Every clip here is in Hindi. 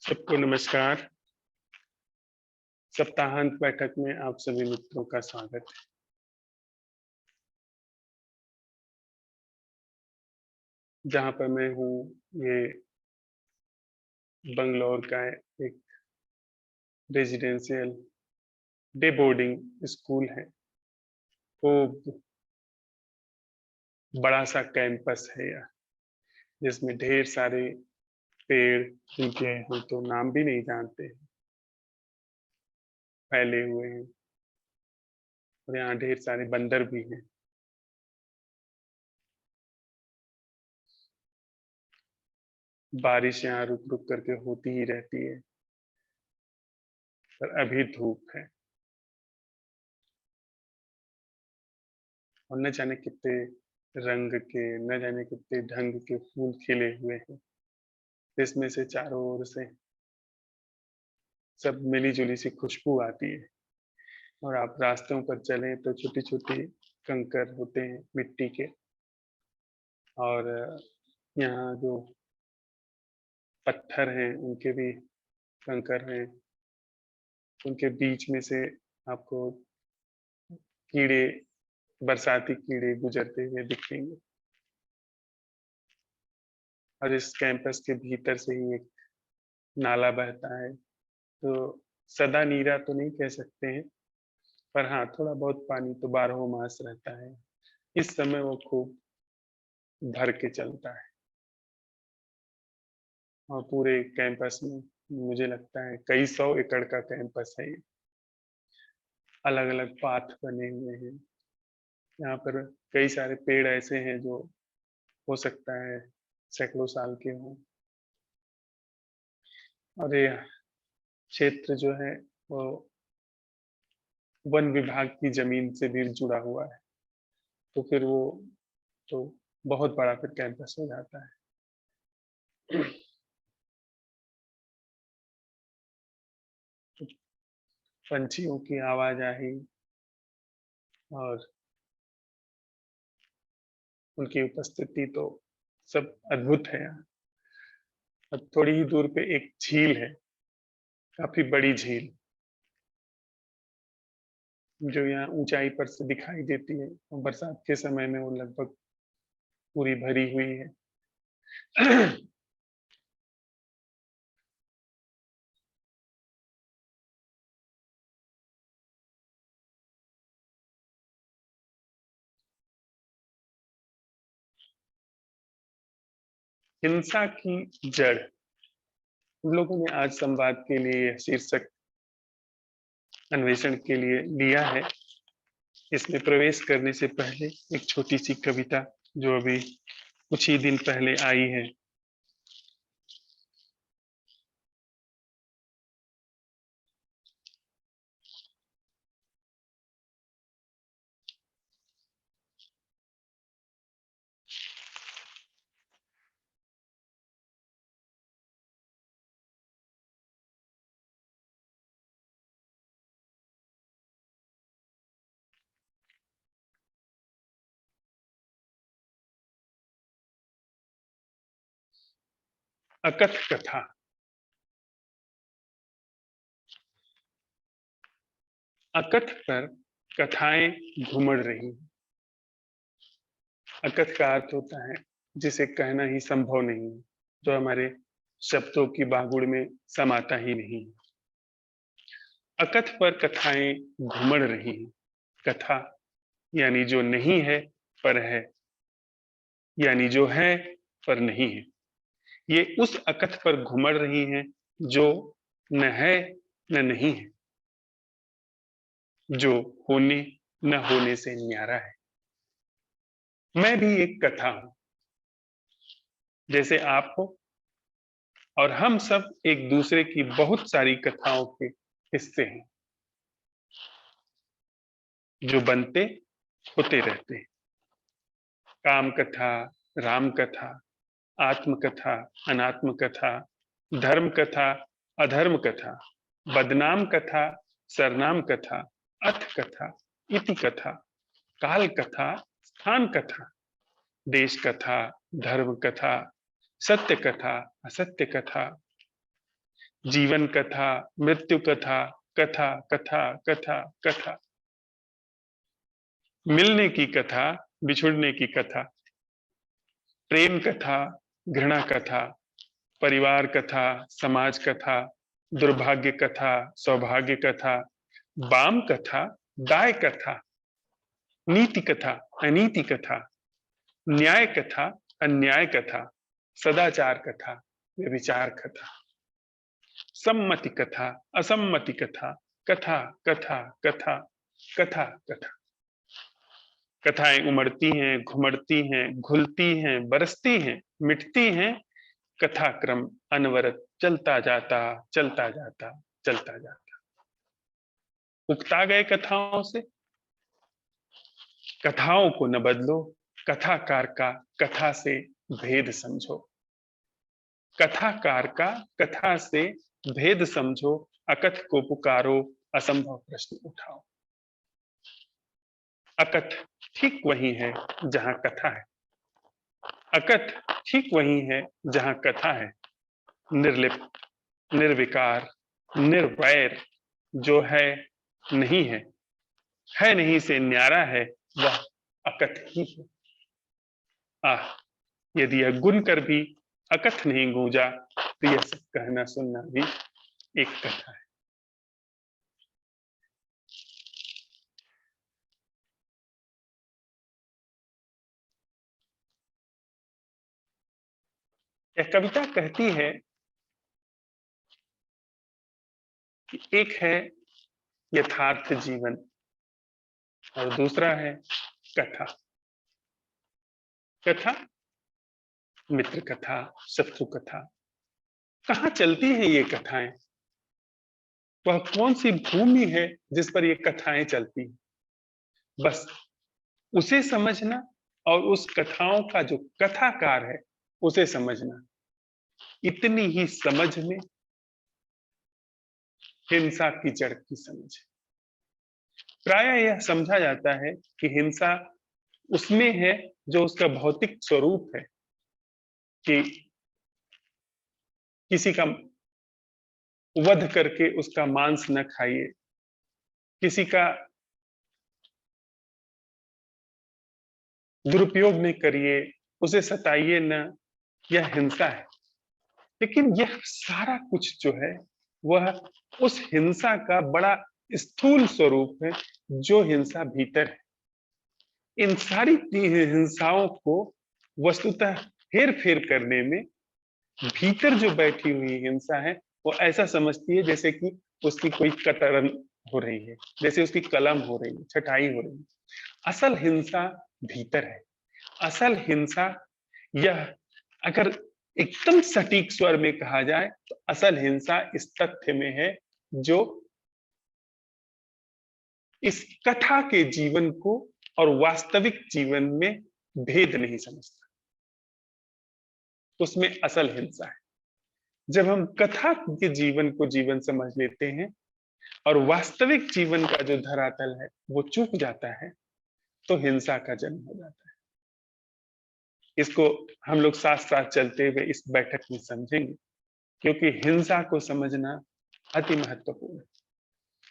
सबको नमस्कार। सप्ताहांत बैठक में आप सभी मित्रों का स्वागत है। जहाँ पर मैं हूँ, ये बंगलौर का एक रेजिडेंशियल डे बोर्डिंग स्कूल है। खूब बड़ा सा कैंपस है यह, जिसमें ढेर सारे पेड़, जिनके हम तो नाम भी नहीं जानते हैं, फैले हुए हैं। और यहाँ ढेर सारे बंदर भी हैं। बारिश यहाँ रुक रुक करके होती ही रहती है, पर अभी धूप है। और न जाने कितने रंग के, न जाने कितने ढंग के फूल खिले हुए हैं। इसमें से चारों ओर से सब मिली जुली सी खुशबू आती है। और आप रास्तों पर चलें तो छोटी छोटी कंकर होते हैं मिट्टी के। और यहाँ जो पत्थर हैं, उनके भी कंकर हैं। उनके बीच में से आपको कीड़े, बरसाती कीड़े गुजरते हुए दिखेंगे। और इस कैंपस के भीतर से ही एक नाला बहता है। तो सदा नीरा तो नहीं कह सकते हैं, पर हाँ, थोड़ा बहुत पानी तो बारहों मास रहता है। इस समय वो खूब भर के चलता है। और पूरे कैंपस में मुझे लगता है कई सौ एकड़ का कैंपस है ये। अलग अलग पाथ बने हुए हैं। यहाँ पर कई सारे पेड़ ऐसे हैं जो हो सकता है सैकड़ों साल के हों। और ये क्षेत्र जो है वो वन विभाग की जमीन से भी जुड़ा हुआ है। तो फिर वो तो बहुत बड़ा फिर कैंपस हो जाता है। पंछियों की आवाजाही और उनकी उपस्थिति तो सब अद्भुत है यहाँ। अब थोड़ी ही दूर पे एक झील है, काफी बड़ी झील, जो यहाँ ऊंचाई पर से दिखाई देती है। और बरसात के समय में वो लगभग पूरी भरी हुई है। हिंसा की जड़, हम लोगों ने आज संवाद के लिए यह शीर्षक अन्वेषण के लिए लिया है। इसमें प्रवेश करने से पहले एक छोटी सी कविता जो अभी कुछ ही दिन पहले आई है। अकथ कथा। अकथ पर कथाएं घुमड़ रही। अकथ का अर्थ होता है जिसे कहना ही संभव नहीं, जो हमारे शब्दों की बागुड़ में समाता ही नहीं। अकथ पर कथाएं घुमड़ रही। कथा यानी जो नहीं है पर है, यानी जो है पर नहीं है। ये उस अकथ पर घुमड़ रही हैं जो न है न नहीं है, जो होने न होने से न्यारा है। मैं भी एक कथा हूं, जैसे आप हो। और हम सब एक दूसरे की बहुत सारी कथाओं के हिस्से हैं, जो बनते होते रहते हैं। काम कथा, राम कथा, आत्म कथा, अनात्म कथा, धर्म कथा, अधर्म कथा, बदनाम कथा, सरनाम कथा, अथ कथा, इति कथा, काल कथा, स्थान कथा, देश कथा, धर्म कथा, सत्य कथा, असत्य कथा, जीवन कथा, मृत्यु कथा, कथा कथा कथा कथा, मिलने की कथा, बिछुड़ने की कथा, प्रेम कथा, घृणा कथा, परिवार कथा, समाज कथा, दुर्भाग्य कथा, सौभाग्य कथा, वाम कथा, दाय कथा, नीति कथा, अनीति कथा, न्याय कथा, अन्याय कथा, सदाचार कथा, व्यभिचार कथा, सम्मति कथा, असम्मति कथा, कथा कथा कथा कथा कथा। कथाएं उमड़ती हैं, घुमड़ती हैं, घुलती हैं, बरसती हैं, मिटती हैं, कथा क्रम अनवरत चलता जाता, चलता जाता, चलता जाता। उकता गए कथाओं से, कथाओं को न बदलो, कथाकार का कथा से भेद समझो, कथाकार का कथा से भेद समझो, अकथ को पुकारो, असंभव प्रश्न उठाओ। अकथ ठीक वही है जहां कथा है, अकथ ठीक वही है जहां कथा है। निर्लिप्त, निर्विकार, निर्वैर जो है नहीं है नहीं से न्यारा है, वह अकथ ही है। आह, यदि यह गुन कर भी अकथ नहीं गूंजा, तो यह सब कहना सुनना भी एक कथा है। यह कविता कहती है कि एक है यथार्थ जीवन और दूसरा है कथा। कथा, मित्र कथा, शत्रु कथा, कहाँ चलती है ये कथाएं? वह कौन सी भूमि है जिस पर ये कथाएं चलती हैं? बस उसे समझना और उस कथाओं का जो कथाकार है उसे समझना, इतनी ही समझ में हिंसा की जड़ की समझ। प्रायः यह समझा जाता है कि हिंसा उसमें है जो उसका भौतिक स्वरूप है, कि किसी का वध करके उसका मांस न खाइए, किसी का दुरुपयोग नहीं करिए, उसे सताइए न, यह हिंसा है। लेकिन यह सारा कुछ जो है वह उस हिंसा का बड़ा स्थूल स्वरूप है जो हिंसा भीतर है। इन सारी हिंसाओं को वस्तुतः हेर फेर करने में भीतर जो बैठी हुई हिंसा है वो ऐसा समझती है जैसे कि उसकी कोई कतरन हो रही है, जैसे उसकी कलम हो रही है, छटाई हो रही है। असल हिंसा भीतर है। असल हिंसा, यह अगर एकदम सटीक स्वर में कहा जाए तो असल हिंसा इस तथ्य में है जो इस कथा के जीवन को और वास्तविक जीवन में भेद नहीं समझता, उसमें असल हिंसा है। जब हम कथा के जीवन को जीवन समझ लेते हैं और वास्तविक जीवन का जो धरातल है वो चूक जाता है, तो हिंसा का जन्म हो जाता है। इसको हम लोग साथ साथ चलते हुए इस बैठक में समझेंगे, क्योंकि हिंसा को समझना अति महत्वपूर्ण है।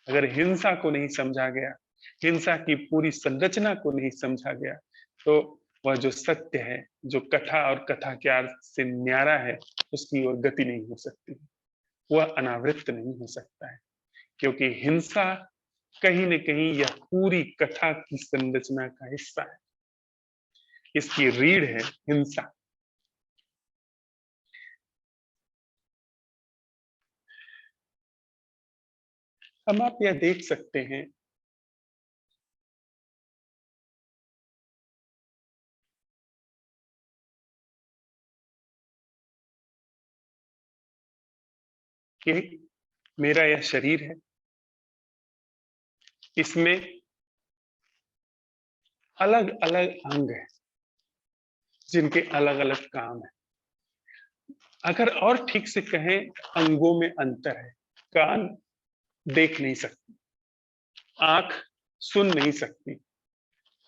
अगर हिंसा को नहीं समझा गया, हिंसा की पूरी संरचना को नहीं समझा गया, तो वह जो सत्य है, जो कथा और कथा के अर्थ से न्यारा है, उसकी ओर गति नहीं हो सकती, वह अनावृत नहीं हो सकता है। क्योंकि हिंसा कहीं न कहीं यह पूरी कथा की संरचना का हिस्सा है, इसकी रीढ़ है हिंसा। हम आप यह देख सकते हैं कि मेरा यह शरीर है, इसमें अलग अलग अंग हैं जिनके अलग अलग काम है। अगर और ठीक से कहें, अंगों में अंतर है। कान देख नहीं सकती, आंख सुन नहीं सकती,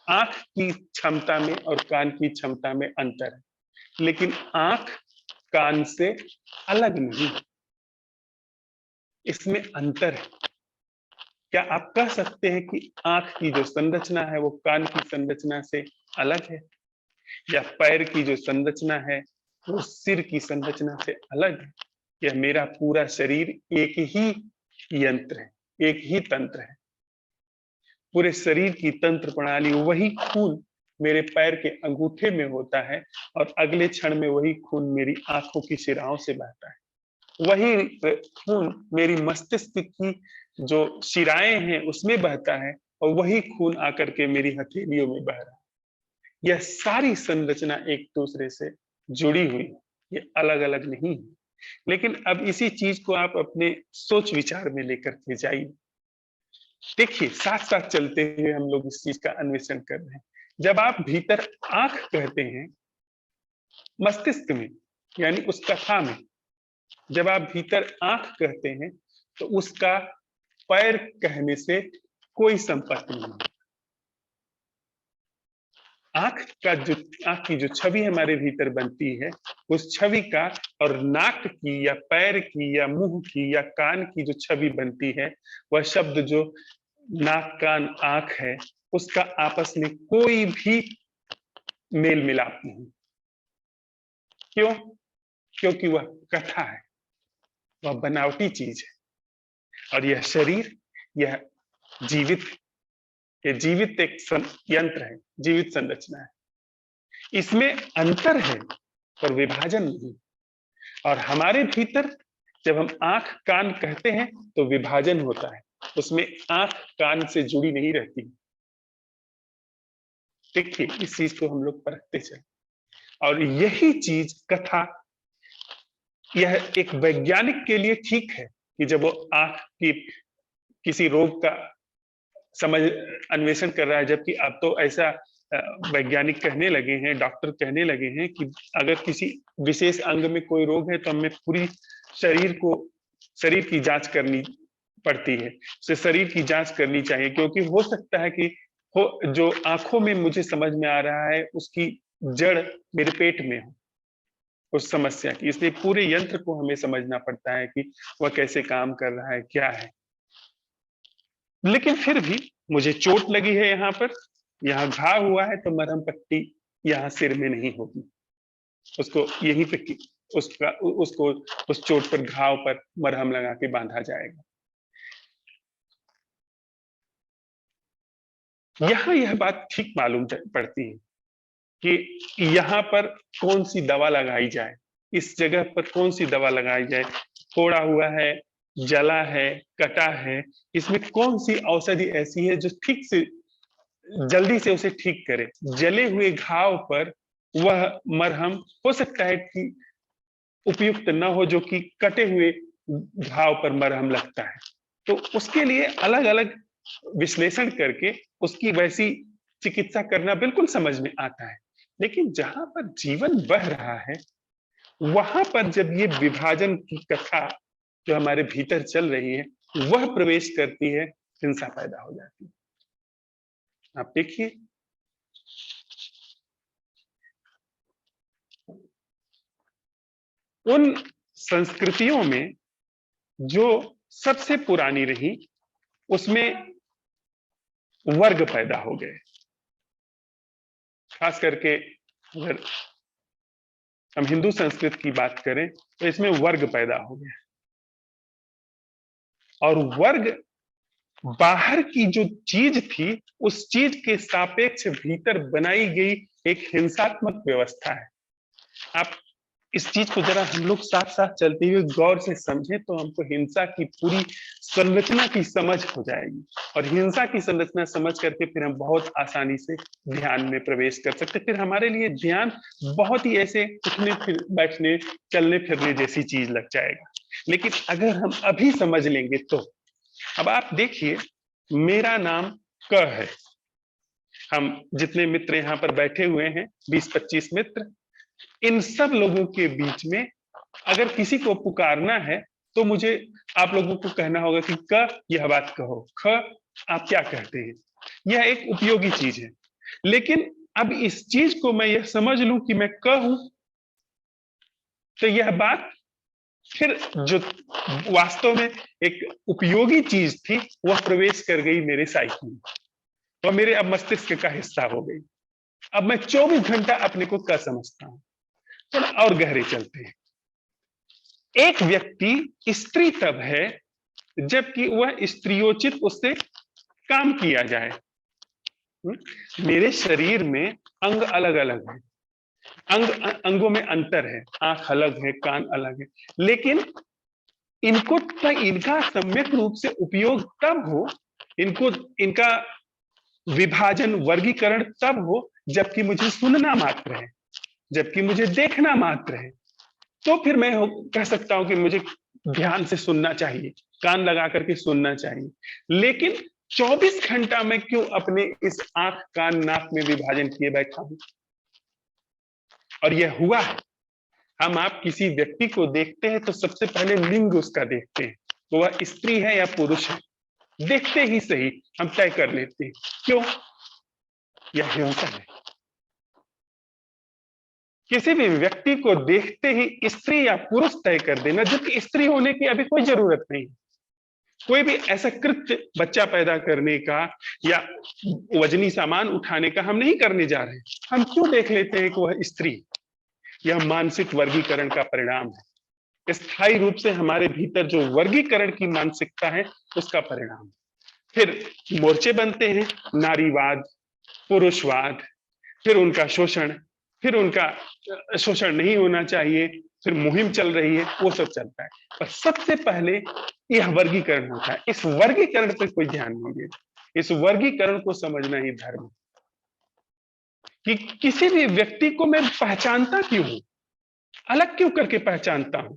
आंख की क्षमता में और कान की क्षमता में अंतर है, लेकिन आंख कान से अलग नहीं है। इसमें अंतर है। क्या आप कह सकते हैं कि आंख की जो संरचना है वो कान की संरचना से अलग है, या पैर की जो संरचना है वो सिर की संरचना से अलग है? यह मेरा पूरा शरीर एक ही यंत्र है, एक ही तंत्र है। पूरे शरीर की तंत्र प्रणाली, वही खून मेरे पैर के अंगूठे में होता है और अगले क्षण में वही खून मेरी आंखों की शिराओं से बहता है। वही खून मेरी मस्तिष्क की जो शिराएं हैं उसमें बहता है और वही खून आकर के मेरी हथेलियों में बह रहा है। यह सारी संरचना एक दूसरे से जुड़ी हुई है, ये अलग अलग नहीं है। लेकिन अब इसी चीज को आप अपने सोच विचार में लेकर के जाइए। देखिए, साथ साथ चलते हुए हम लोग इस चीज का अन्वेषण कर रहे हैं। जब आप भीतर आंख कहते हैं मस्तिष्क में, यानी उस कथा में, जब आप भीतर आंख कहते हैं तो उसका पैर कहने से कोई संपर्क नहीं। आंख की जो छवि हमारे भीतर बनती है, उस छवि का और नाक की या पैर की या मुंह की या कान की जो छवि बनती है, वह शब्द जो नाक कान आंख है, उसका आपस में कोई भी मेल मिलाप नहीं। क्यों? क्योंकि वह कथा है, वह बनावटी चीज है। और यह शरीर, यह जीवित, ये जीवित एक यंत्र है, जीवित संरचना है। इसमें अंतर है पर विभाजन नहीं। और हमारे भीतर जब हम आंख कान कहते हैं तो विभाजन होता है, उसमें आंख कान से जुड़ी नहीं रहती। देखिए, इस चीज को हम लोग परखते चले। और यही चीज कथा, यह एक वैज्ञानिक के लिए ठीक है कि जब वो आंख की किसी रोग का समझ अन्वेषण कर रहा है, जबकि अब तो ऐसा वैज्ञानिक कहने लगे हैं, डॉक्टर कहने लगे हैं कि अगर किसी विशेष अंग में कोई रोग है तो हमें पूरी शरीर की जांच करनी पड़ती है, उसे शरीर की जांच करनी चाहिए, क्योंकि हो सकता है कि जो आंखों में मुझे समझ में आ रहा है उसकी जड़ मेरे पेट में हो, उस समस्या की। इसलिए पूरे यंत्र को हमें समझना पड़ता है कि वह कैसे काम कर रहा है, क्या है। लेकिन फिर भी मुझे चोट लगी है यहाँ पर, यहाँ घाव हुआ है, तो मरहम पट्टी यहाँ सिर में नहीं होगी, उसको यहीं पे उसको उस चोट पर, घाव पर मरहम लगा के बांधा जाएगा। यहाँ यह बात ठीक मालूम पड़ती है कि यहाँ पर कौन सी दवा लगाई जाए, इस जगह पर कौन सी दवा लगाई जाए। फोड़ा हुआ है, जला है, कटा है, इसमें कौन सी औषधि ऐसी है जो ठीक से जल्दी से उसे ठीक करे। जले हुए घाव पर वह मरहम हो सकता है कि उपयुक्त न हो जो कि कटे हुए घाव पर मरहम लगता है। तो उसके लिए अलग अलग विश्लेषण करके उसकी वैसी चिकित्सा करना बिल्कुल समझ में आता है। लेकिन जहां पर जीवन बह रहा है, वहां पर जब ये विभाजन की कथा जो हमारे भीतर चल रही है वह प्रवेश करती है, हिंसा पैदा हो जाती है। आप देखिए, उन संस्कृतियों में जो सबसे पुरानी रही, उसमें वर्ग पैदा हो गए। खास करके अगर हम हिंदू संस्कृति की बात करें तो इसमें वर्ग पैदा हो गया। और वर्ग बाहर की जो चीज थी, उस चीज के सापेक्ष भीतर बनाई गई एक हिंसात्मक व्यवस्था है। आप इस चीज को जरा हम लोग साथ साथ चलते हुए गौर से समझें तो हमको हिंसा की पूरी संरचना की समझ हो जाएगी। और हिंसा की संरचना समझ करके फिर हम बहुत आसानी से ध्यान में प्रवेश कर सकते। फिर हमारे लिए ध्यान बहुत ही ऐसे उठने फिर बैठने चलने फिरने जैसी चीज लग जाएगा। लेकिन अगर हम अभी समझ लेंगे तो, अब आप देखिए, मेरा नाम क है। हम जितने मित्र यहाँ पर बैठे हुए हैं, 20-25 मित्र, इन सब लोगों के बीच में अगर किसी को पुकारना है तो मुझे आप लोगों को कहना होगा कि क यह बात कहो, ख आप क्या कहते हैं। यह एक उपयोगी चीज है। लेकिन अब इस चीज को मैं यह समझ लूं कि मैं क हूं, तो यह बात फिर जो वास्तव में एक उपयोगी चीज थी वह प्रवेश कर गई मेरे साइकी में और मेरे अब मस्तिष्क का हिस्सा हो गई। अब मैं 24 घंटा अपने को क्या समझता हूं। थोड़ा और गहरे चलते हैं। एक व्यक्ति स्त्री तब है जबकि वह स्त्रियोचित उससे काम किया जाए। मेरे शरीर में अंग अलग अलग है, अंगों में अंतर है, आंख अलग है, कान अलग है, लेकिन इनका सम्यक रूप से उपयोग तब हो, इनको इनका विभाजन वर्गीकरण तब हो जबकि मुझे सुनना मात्र है, जबकि मुझे देखना मात्र है। तो फिर मैं कह सकता हूं कि मुझे ध्यान से सुनना चाहिए, कान लगा करके सुनना चाहिए। लेकिन 24 घंटा में क्यों अपने इस आंख कान नाक में विभाजन किए बैठा हूं। और यह हुआ है। हम आप किसी व्यक्ति को देखते हैं तो सबसे पहले लिंग उसका देखते हैं, तो वह स्त्री है या पुरुष है, देखते ही सही हम तय कर लेते हैं। क्यों? यह हिंसा है। किसी भी व्यक्ति को देखते ही स्त्री या पुरुष तय कर देना, जबकि स्त्री होने की अभी कोई जरूरत नहीं। कोई भी ऐसा कृत्य बच्चा पैदा करने का या वजनी सामान उठाने का हम नहीं करने जा रहे। हम क्यों देख लेते हैं कि वह स्त्री? यह मानसिक वर्गीकरण का परिणाम है। स्थायी रूप से हमारे भीतर जो वर्गीकरण की मानसिकता है उसका परिणाम। फिर मोर्चे बनते हैं, नारीवाद, पुरुषवाद, फिर उनका शोषण, फिर उनका शोषण नहीं होना चाहिए, फिर मुहिम चल रही है, वो सब चलता है। पर सबसे पहले यह वर्गीकरण होता है। इस वर्गीकरण पर कोई ध्यान नहीं देता। इस वर्गीकरण को समझना ही धर्म, कि किसी भी व्यक्ति को मैं पहचानता क्यों हूं, अलग क्यों करके पहचानता हूं,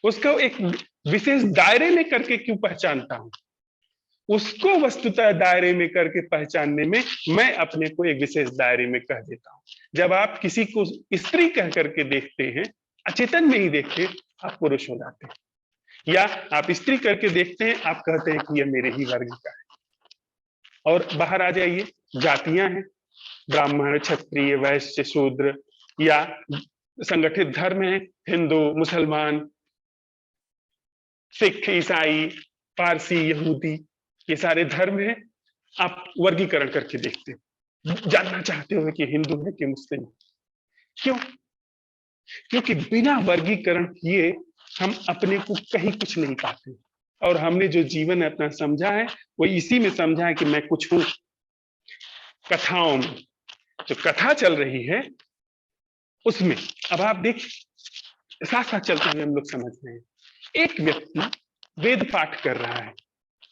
उसको एक विशेष दायरे में करके क्यों पहचानता हूं। उसको वस्तुतः दायरे में करके पहचानने में मैं अपने को एक विशेष दायरे में कह देता हूं। जब आप किसी को स्त्री कह करके देखते हैं, अचेतन में ही देखते, आप पुरुष हो जाते हैं। या आप स्त्री करके देखते हैं, आप कहते हैं कि यह मेरे ही वर्ग का है। और बाहर आ जाइए, जातियां हैं, ब्राह्मण, क्षत्रिय, वैश्य, शूद्र, या संगठित धर्म है, हिंदू, मुसलमान, सिख, ईसाई, पारसी, यहूदी, ये सारे धर्म हैं। आप वर्गीकरण करके देखते हो, जानना चाहते हो कि हिंदू है कि मुस्लिम। क्यों? क्योंकि बिना वर्गीकरण किए हम अपने को कहीं कुछ नहीं पाते। और हमने जो जीवन अपना समझा है वो इसी में समझा है कि मैं कुछ हूं। कथाओं में जो कथा चल रही है उसमें अब आप देखिए, साथ साथ चलते हुए हम लोग समझ रहे हैं। एक व्यक्ति वेद पाठ कर रहा है,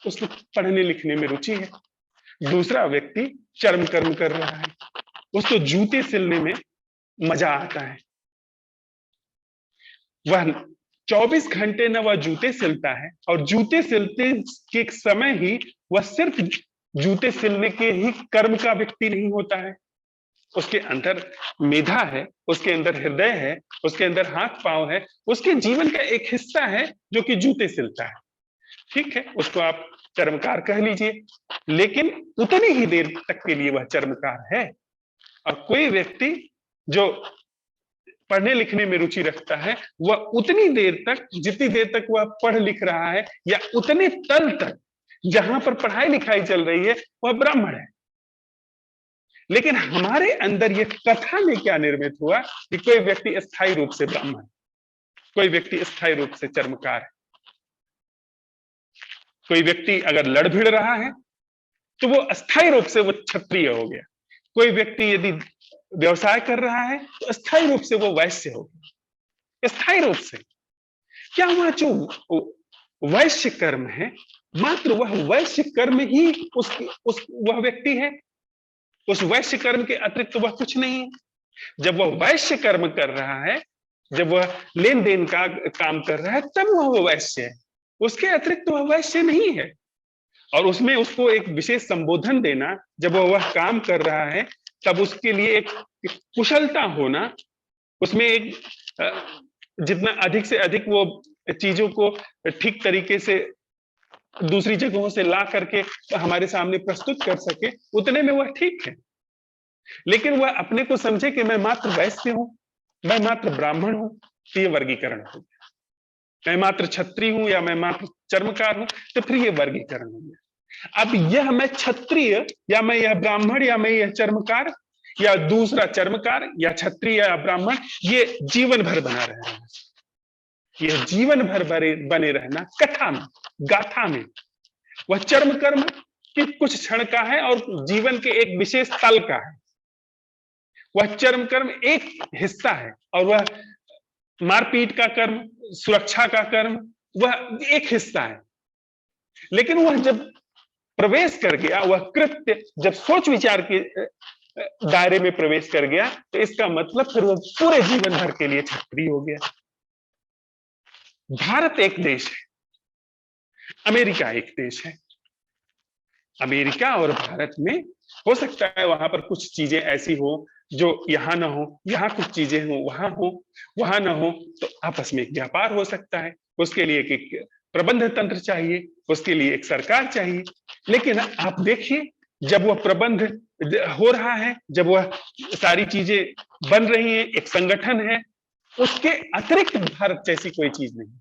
उसको पढ़ने लिखने में रुचि है। दूसरा व्यक्ति चर्म कर्म कर रहा है, उसको जूते सिलने में मजा आता है। वह 24 घंटे न वह जूते सिलता है, और जूते सिलते के समय ही वह सिर्फ जूते सिलने के ही कर्म का व्यक्ति नहीं होता है। उसके अंदर मेधा है, उसके अंदर हृदय है, उसके अंदर हाथ पांव है, उसके जीवन का एक हिस्सा है जो कि जूते सिलता है। ठीक है, उसको आप चर्मकार कह लीजिए, लेकिन उतनी ही देर तक के लिए वह चर्मकार है। और कोई व्यक्ति जो पढ़ने लिखने में रुचि रखता है, वह उतनी देर तक, जितनी देर तक वह पढ़ लिख रहा है, या उतने तल तक जहां पर पढ़ाई लिखाई चल रही है, वह ब्राह्मण है। लेकिन हमारे अंदर यह कथा में क्या निर्मित हुआ कि कोई व्यक्ति स्थायी रूप से ब्राह्मण, कोई व्यक्ति स्थायी रूप से चर्मकार है। कोई व्यक्ति अगर लड़ भिड़ रहा है तो वो अस्थायी रूप से वो क्षत्रिय हो गया। कोई व्यक्ति यदि व्यवसाय कर रहा है तो अस्थायी रूप से वो वैश्य हो गया। स्थायी रूप से क्या हुआ, जो वैश्य कर्म है, मात्र वह वैश्य कर्म ही वह व्यक्ति है। उस वैश्य कर्म के अतिरिक्त तो वह कुछ नहीं है। जब वह वैश्य कर्म कर रहा है, जब वह लेन देन का काम कर रहा है, तब वह वैश्य है। उसके अतिरिक्त वह वैश्य नहीं है। और उसमें उसको एक विशेष संबोधन देना, जब वह काम कर रहा है तब उसके लिए एक कुशलता होना, उसमें एक जितना अधिक से अधिक वो चीजों को ठीक तरीके से दूसरी जगहों से ला करके हमारे सामने प्रस्तुत कर सके, उतने में वह ठीक है। लेकिन वह अपने को समझे कि मैं मात्र वैश्य हूं, मैं मात्र ब्राह्मण हूं, तो ये वर्गीकरण हो गया। मैं मात्र क्षत्रिय हूं या मैं मात्र चर्मकार हूं, तो फिर ये वर्गीकरण हो गया। अब यह मैं क्षत्रिय या मैं यह ब्राह्मण या मैं यह चर्मकार या दूसरा चर्मकार या क्षत्रिय या ब्राह्मण, ये जीवन भर बना रहना, यह जीवन भर बने रहना कथा में, गाथा में। वह चर्म कर्म कि कुछ क्षण का है और जीवन के एक विशेष तल का है। वह चर्म कर्म एक हिस्सा है और वह मारपीट का कर्म, सुरक्षा का कर्म, वह एक हिस्सा है। लेकिन वह जब प्रवेश कर गया, वह कृत्य जब सोच विचार के दायरे में प्रवेश कर गया, तो इसका मतलब फिर वह पूरे जीवन भर के लिए क्षत्रिय हो गया। भारत एक देश है, अमेरिका एक देश है। अमेरिका और भारत में हो सकता है वहां पर कुछ चीजें ऐसी हो जो यहां ना हो, यहां कुछ चीजें हो वहां ना हो, तो आपस में एक व्यापार हो सकता है। उसके लिए एक प्रबंध तंत्र चाहिए, उसके लिए एक सरकार चाहिए। लेकिन आप देखिए, जब वह प्रबंध हो रहा है, जब वह सारी चीजें बन रही हैं, एक संगठन है, उसके अतिरिक्त भारत जैसी कोई चीज नहीं,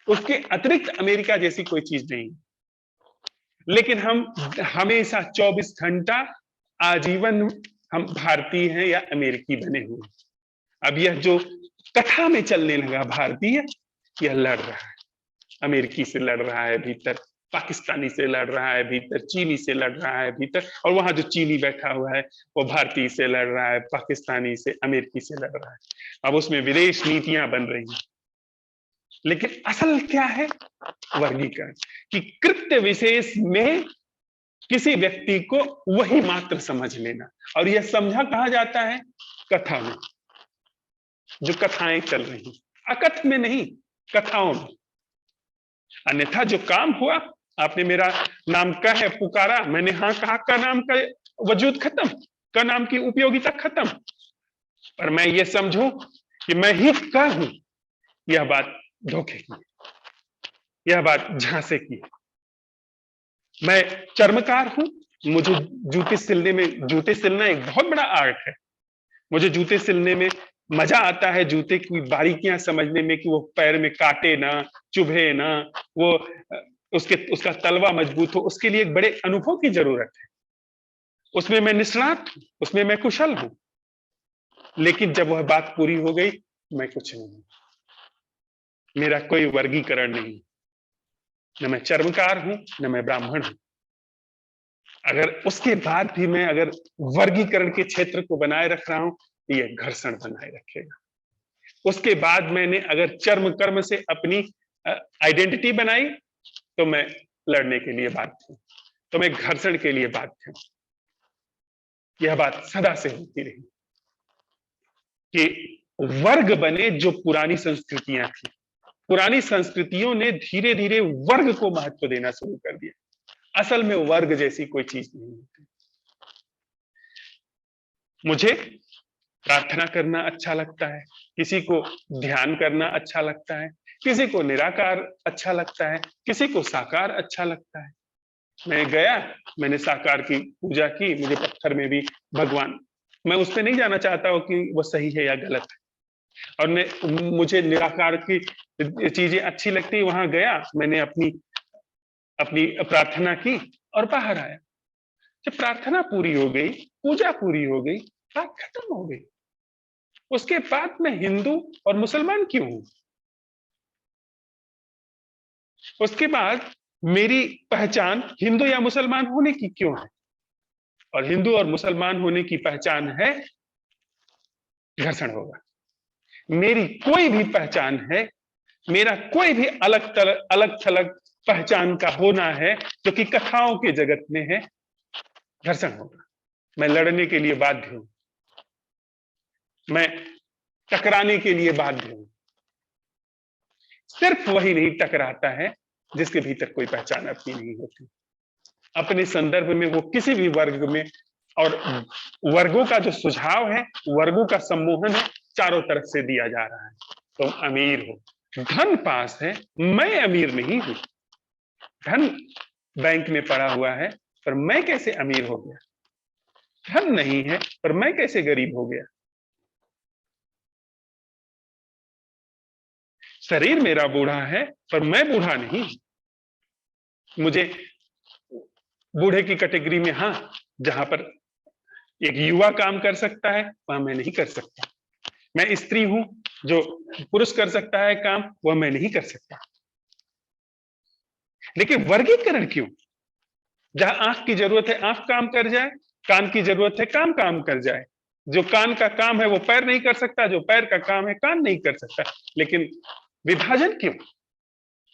उसके अतिरिक्त अमेरिका जैसी कोई चीज नहीं। लेकिन हम हमेशा 24 घंटा आजीवन हम भारतीय हैं या अमेरिकी बने हुए। अब यह जो कथा में चलने लगा भारतीय, यह लड़ रहा है, अमेरिकी से लड़ रहा है भीतर, पाकिस्तानी से लड़ रहा है भीतर, चीनी से लड़ रहा है भीतर, और वहां जो चीनी बैठा हुआ है वो भारतीय से लड़ रहा है, पाकिस्तानी से, अमेरिकी से लड़ रहा है। अब उसमें विदेश नीतियां बन रही हैं। लेकिन असल क्या है? वर्गीकरण कि कृत्य विशेष में किसी व्यक्ति को वही मात्र समझ लेना, और यह समझा कहा जाता है कथा में, जो कथाएं चल रही, अकथ में नहीं, कथाओं में। अन्यथा जो काम हुआ, आपने मेरा नाम कह पुकारा, मैंने हाँ कहा, का नाम का वजूद खत्म, का नाम की उपयोगिता खत्म। और मैं ये समझूं कि मैं ही का हूं, यह बात धोखे की, यह बात झांसे की। मैं चर्मकार हूं, मुझे जूते सिलना एक बहुत बड़ा आर्ट है। मुझे जूते सिलने में मजा आता है, जूते की बारीकियां समझने में कि वो पैर में काटे ना, चुभे ना, वो उसका तलवा मजबूत हो, उसके लिए एक बड़े अनुभव की जरूरत है। उसमें मैं निष्णात हूं, उसमें मैं कुशल हूं। लेकिन जब वह बात पूरी हो गई, मैं कुछ नहीं हूं, मेरा कोई वर्गीकरण नहीं, न मैं चर्मकार हूं, न मैं ब्राह्मण हूं। अगर उसके बाद भी मैं अगर वर्गीकरण के क्षेत्र को बनाए रख रहा हूं, तो यह घर्षण बनाए रखेगा। उसके बाद मैंने अगर चर्म कर्म से अपनी आइडेंटिटी बनाई, तो मैं लड़ने के लिए बाध्य हूं, तो मैं घर्षण के लिए बाध्य हूं। यह बात सदा से होती रही कि वर्ग बने जो पुरानी संस्कृतियां थी। पुरानी संस्कृतियों ने धीरे धीरे वर्ग को महत्व देना शुरू कर दिया। असल में वर्ग जैसी कोई चीज नहीं होती। मुझे प्रार्थना करना अच्छा लगता है, किसी को ध्यान करना अच्छा लगता है, किसी को निराकार अच्छा लगता है, किसी को साकार अच्छा लगता है। मैं गया, मैंने साकार की पूजा की, मुझे पत्थर में भी भगवान, मैं उस पर नहीं जाना चाहता हूं कि वो सही है या गलत है। और मुझे निराकार की चीजें अच्छी लगती, वहां गया, मैंने अपनी अपनी प्रार्थना की और बाहर आया। जब प्रार्थना पूरी हो गई, पूजा पूरी हो गई, बात खत्म हो गई। उसके बाद मैं हिंदू और मुसलमान क्यों हूं? उसके बाद मेरी पहचान हिंदू या मुसलमान होने की क्यों है? और हिंदू और मुसलमान होने की पहचान है घर्षण होगा। मेरी कोई भी पहचान है, मेरा कोई भी अलग थलग पहचान का होना है जो कि कथाओं के जगत में है, घर्षण होगा। मैं लड़ने के लिए बाध्य हूं, मैं टकराने के लिए बाध्य हूं। सिर्फ वही नहीं टकराता है जिसके भीतर कोई पहचान अपनी नहीं होती। अपने संदर्भ में वो किसी भी वर्ग में, और वर्गों का जो सुझाव है, वर्गों का सम्मोहन है, चारों तरफ से दिया जा रहा है। तुम अमीर हो, धन पास है, मैं अमीर नहीं हूं। धन बैंक में पड़ा हुआ है, पर मैं कैसे अमीर हो गया? धन नहीं है, पर मैं कैसे गरीब हो गया? शरीर मेरा बूढ़ा है पर मैं बूढ़ा नहीं। मुझे बूढ़े की कैटेगरी में, हाँ, जहां पर एक युवा काम कर सकता है वह मैं नहीं कर सकता। मैं स्त्री हूं, जो पुरुष कर सकता है काम वह मैं नहीं कर सकता। लेकिन वर्गीकरण क्यों? जहां आंख की जरूरत है आंख काम कर जाए, कान की जरूरत है काम काम कर जाए। जो कान का काम है वो पैर नहीं कर सकता, जो पैर का काम है कान नहीं कर सकता। लेकिन विभाजन क्यों?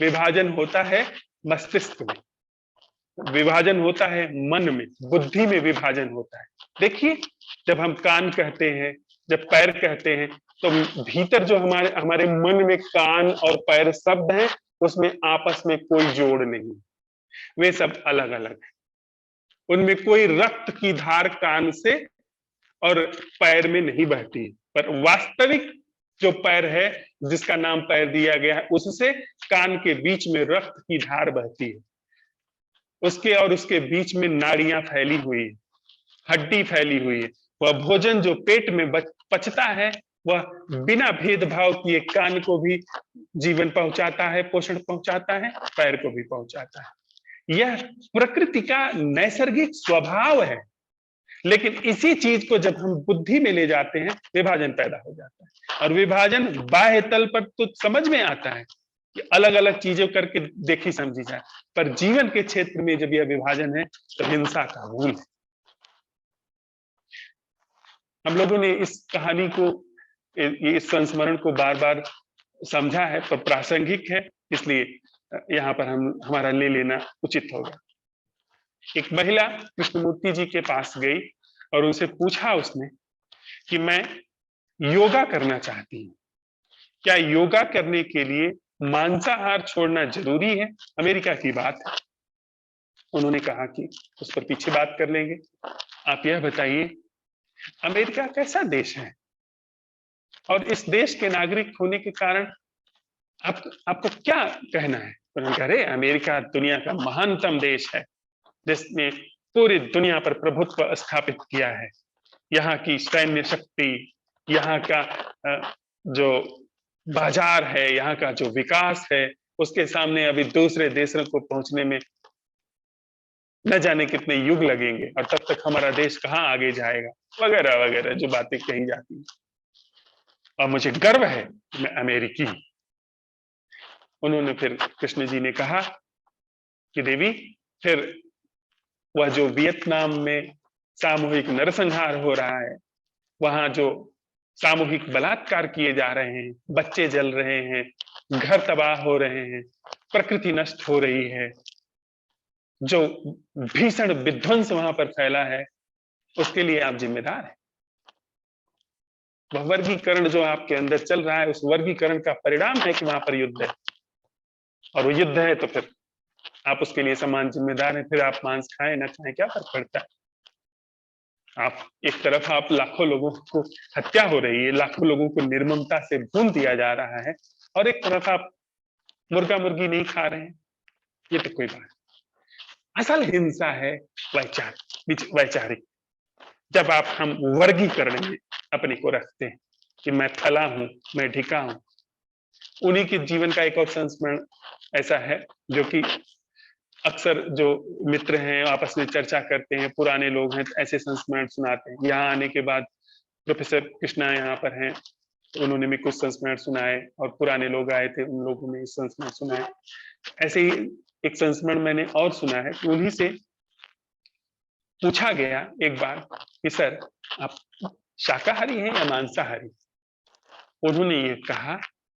विभाजन होता है मस्तिष्क में, विभाजन होता है मन में, बुद्धि में विभाजन होता है। देखिए, जब हम कान कहते हैं, जब पैर कहते हैं, तो भीतर जो हमारे हमारे मन में कान और पैर शब्द हैं, उसमें आपस में कोई जोड़ नहीं, वे सब अलग अलग है। उनमें कोई रक्त की धार कान से और पैर में नहीं बहती, पर वास्तविक जो पैर है, जिसका नाम पैर दिया गया है, उससे कान के बीच में रक्त की धार बहती है। उसके और उसके बीच में नाड़ियां फैली हुई है, हड्डी फैली हुई है। वह भोजन जो पेट में पचता है, वह बिना भेदभाव किए कान को भी जीवन पहुंचाता है, पोषण पहुंचाता है, पैर को भी पहुंचाता है। यह प्रकृति का नैसर्गिक स्वभाव है। लेकिन इसी चीज को जब हम बुद्धि में ले जाते हैं, विभाजन पैदा हो जाता है। और विभाजन बाह्य तल पर तो समझ में आता है कि अलग अलग चीजों करके देखी समझी जाए, पर जीवन के क्षेत्र में जब यह विभाजन है तो हिंसा का मूल है। हम लोगों ने इस कहानी को, इस संस्मरण को बार बार समझा है, पर प्रासंगिक है, इसलिए यहाँ पर हमारा ले लेना उचित होगा। एक महिला कृष्णमूर्ति जी के पास गई और उनसे पूछा उसने कि मैं योगा करना चाहती हूँ, क्या योगा करने के लिए मांसाहार छोड़ना जरूरी है? अमेरिका की बात है। उन्होंने कहा कि उस पर पीछे बात कर लेंगे। आप यह बताइए, अमेरिका कैसा देश है और इस देश के नागरिक होने के कारण आपको क्या कहना है? उन्होंने कहा, अरे अमेरिका दुनिया का महानतम देश है, जिसने पूरी दुनिया पर प्रभुत्व स्थापित किया है। यहाँ की सैन्य शक्ति, यहाँ का जो बाजार है, यहाँ का जो विकास है, उसके सामने अभी दूसरे देशों को पहुंचने में न जाने कितने युग लगेंगे, और तब तक हमारा देश कहाँ आगे जाएगा, वगैरह वगैरह जो बातें कही जाती हैं। और मुझे गर्व है मैं अमेरिकी। उन्होंने फिर कृष्ण जी ने कहा कि देवी, फिर वह जो वियतनाम में सामूहिक नरसंहार हो रहा है, वहां जो सामूहिक बलात्कार किए जा रहे हैं, बच्चे जल रहे हैं, घर तबाह हो रहे हैं, प्रकृति नष्ट हो रही है, जो भीषण विध्वंस वहां पर फैला है, उसके लिए आप जिम्मेदार हैं। वह वर्गीकरण जो आपके अंदर चल रहा है, उस वर्गीकरण का परिणाम है कि वहां पर युद्ध है, और वो युद्ध है तो फिर आप उसके लिए समान जिम्मेदार हैं। फिर आप मांस खाएं ना खाएं, क्या फर्क पड़ता है? आप एक तरफ आप लाखों लोगों को हत्या हो रही है, लाखों लोगों को निर्ममता से भून दिया जा रहा है, और एक तरफ आप मुर्गा मुर्गी नहीं खा रहे हैं। ये तो कोई बात, असल हिंसा है वैचारिक। जब आप हम वर्गीकरण में अपने को रखते हैं कि मैं फला हूं, मैं ढिका हूं। उन्हीं के जीवन का एक और संस्मरण ऐसा है जो कि अक्सर जो मित्र हैं आपस में चर्चा करते हैं, पुराने लोग हैं, ऐसे संस्मरण सुनाते हैं। यहाँ आने के बाद प्रोफेसर कृष्णा यहाँ पर हैं, तो उन्होंने भी कुछ संस्मरण सुनाए, और पुराने लोग आए थे, उन लोगों ने संस्मरण सुनाए। ऐसे ही एक संस्मरण मैंने और सुना है कि उन्हीं से पूछा गया एक बार कि सर, आप शाकाहारी हैं या मांसाहारी? उन्होंने ये कहा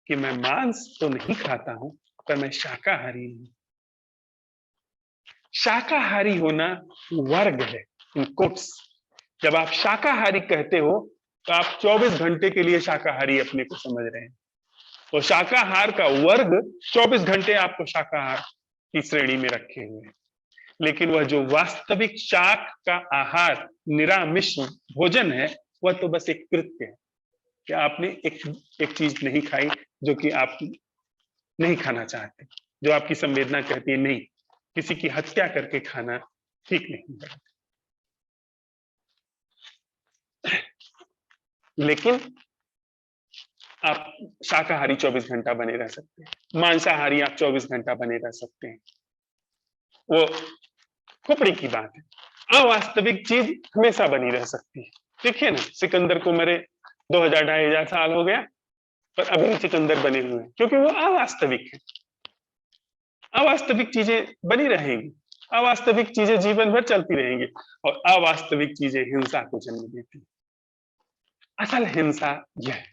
कि मैं मांस तो नहीं खाता हूं, पर मैं शाकाहारी हूं। शाकाहारी होना वर्ग है, इन कोट्स। जब आप शाकाहारी कहते हो तो आप 24 घंटे के लिए शाकाहारी अपने को समझ रहे हैं। तो शाकाहार का वर्ग 24 घंटे आपको शाकाहार की श्रेणी में रखे हुए हैं। लेकिन वह जो वास्तविक शाक का आहार, निरामिष भोजन है, वह तो बस एक कृत्य है कि आपने एक चीज नहीं खाई जो कि आप नहीं खाना चाहते, जो आपकी संवेदना कहती है नहीं, किसी की हत्या करके खाना ठीक नहीं है। लेकिन आप शाकाहारी 24 घंटा बने रह सकते हैं, मांसाहारी आप 24 घंटा बने रह सकते हैं, वो खोपड़ी की बात है। अवास्तविक चीज हमेशा बनी रह सकती है। देखिए ना, सिकंदर को मेरे 2000 2500 साल हो गया, पर अभी भी सिकंदर बने हुए हैं, क्योंकि वो अवास्तविक है। अवास्तविक चीजें बनी रहेंगी, अवास्तविक चीजें जीवन भर चलती रहेंगी, और अवास्तविक चीजें हिंसा को जन्म देती हैं। असल हिंसा यह है,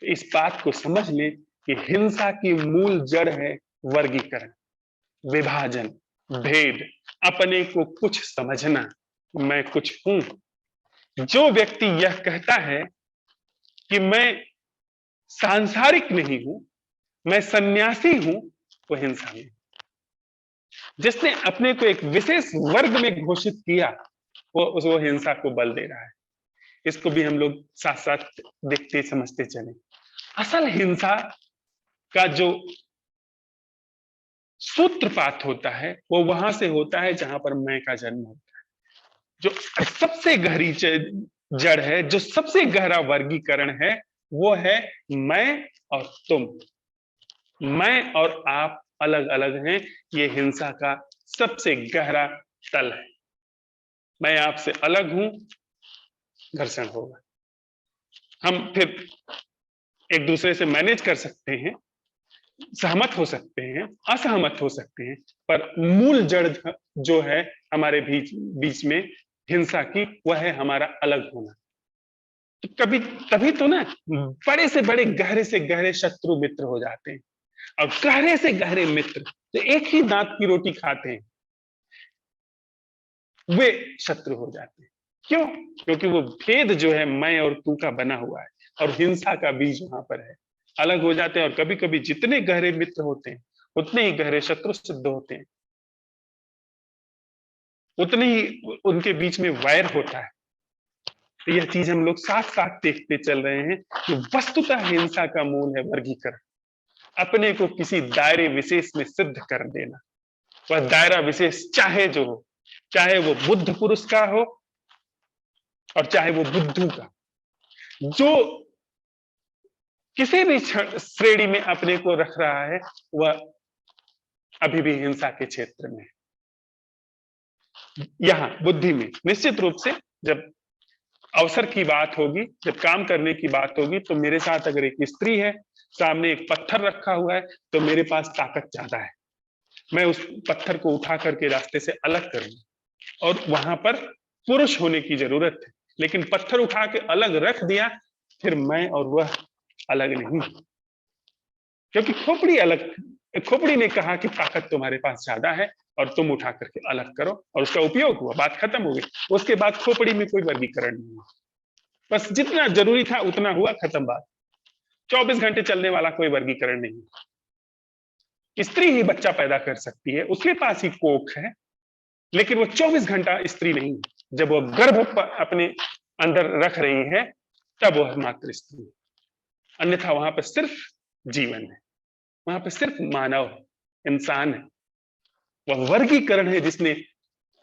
इस बात को समझ लें कि हिंसा की मूल जड़ है वर्गीकरण, विभाजन, भेद, अपने को कुछ समझना, मैं कुछ हूं। जो व्यक्ति यह कहता है कि मैं सांसारिक नहीं हूं, मैं सन्यासी हूं, वो हिंसा में। जिसने अपने को एक विशेष वर्ग में घोषित किया, वो हिंसा को बल दे रहा है। इसको भी हम लोग साथ साथ देखते समझते चले। असल हिंसा का जो सूत्रपात होता है वो वहां से होता है जहां पर मैं का जन्म होता है। जो सबसे गहरी जड़ है, जो सबसे गहरा वर्गीकरण है, वो है मैं और तुम। मैं और आप अलग अलग हैं, ये हिंसा का सबसे गहरा तल है। मैं आपसे अलग हूं, घर्षण होगा। हम फिर एक दूसरे से मैनेज कर सकते हैं, सहमत हो सकते हैं, असहमत हो सकते हैं, पर मूल जड़ जो है हमारे बीच बीच में हिंसा की, वह है हमारा अलग होना। तो कभी तभी तो ना बड़े से बड़े गहरे से गहरे शत्रु मित्र हो जाते हैं, और गहरे से गहरे मित्र जो एक ही दांत की रोटी खाते हैं, वे शत्रु हो जाते हैं। क्यों? क्योंकि वो भेद जो है मैं और तू का बना हुआ है, और हिंसा का बीज वहां पर है। अलग हो जाते हैं, और कभी कभी जितने गहरे मित्र होते हैं उतने ही गहरे शत्रु सिद्ध होते हैं, उतने ही उनके बीच में वैर होता है। तो यह चीज हम लोग साथ साथ देखते चल रहे हैं कि वस्तुतः हिंसा का मूल है वर्गीकरण, अपने को किसी दायरे विशेष में सिद्ध कर देना। वह दायरा विशेष चाहे जो हो, चाहे वो बुद्ध पुरुष का हो और चाहे वो बुद्धू का, जो किसी भी श्रेणी में अपने को रख रहा है, वह अभी भी हिंसा के क्षेत्र में। यहां बुद्धि में निश्चित रूप से जब अवसर की बात होगी, जब काम करने की बात होगी, तो मेरे साथ अगर एक स्त्री है, सामने एक पत्थर रखा हुआ है, तो मेरे पास ताकत ज्यादा है, मैं उस पत्थर को उठा करके रास्ते से अलग करूंगा। और वहां पर पुरुष होने की जरूरत है, लेकिन पत्थर उठा के अलग रख दिया, फिर मैं और वह अलग नहीं, क्योंकि खोपड़ी ने कहा कि ताकत तुम्हारे पास ज्यादा है और तुम उठा करके अलग करो, और उसका उपयोग हुआ, बात खत्म हो गई। उसके बाद खोपड़ी में कोई वर्गीकरण नहीं हुआ, बस जितना जरूरी था उतना हुआ, खत्म बात। 24 घंटे चलने वाला कोई वर्गीकरण नहीं। स्त्री ही बच्चा पैदा कर सकती है, उसके पास ही कोख है, लेकिन वो 24 घंटा स्त्री नहीं। जब वो गर्भ अपने अंदर रख रही है, तब वह मात्र स्त्री है, अन्यथा वहां पर सिर्फ जीवन है, वहां पर सिर्फ मानव है, इंसान है। वह वर्गीकरण है जिसने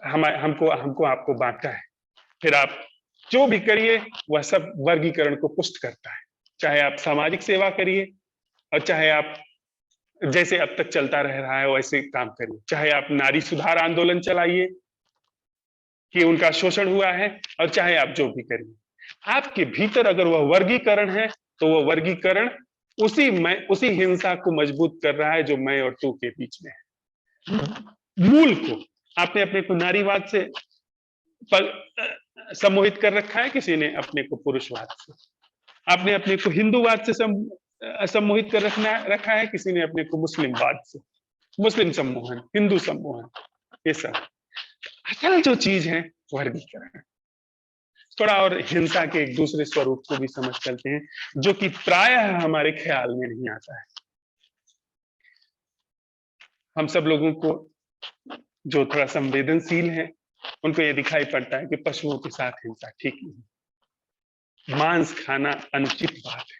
हमको हमको आपको बांटा है। फिर आप जो भी करिए, वह सब वर्गीकरण को पुष्ट करता है। चाहे आप सामाजिक सेवा करिए, और चाहे आप जैसे अब तक चलता रह रहा है वैसे काम करिए, चाहे आप नारी सुधार आंदोलन चलाइए कि उनका शोषण हुआ है, और चाहे आप जो भी करिए, आपके भीतर अगर वह वर्गीकरण है, तो वह वर्गीकरण उसी हिंसा को मजबूत कर रहा है जो मैं और तू के बीच में है। मूल को आपने अपने को नारीवाद से सम्मोहित कर रखा है, किसी ने अपने को पुरुषवाद से, आपने अपने को हिंदूवाद से सम्मोहित कर रखा है, किसी ने अपने को मुस्लिमवाद से, मुस्लिम सम्मोहन, हिंदू सम्मोहन, ये सब। असल जो चीज है वर्गीकरण। थोड़ा और हिंसा के एक दूसरे स्वरूप को भी समझ चलते हैं, जो कि प्रायः हमारे ख्याल में नहीं आता है। हम सब लोगों को जो थोड़ा संवेदनशील है, उनको ये दिखाई पड़ता है कि पशुओं के साथ हिंसा ठीक नहीं। मांस खाना अनुचित बात है,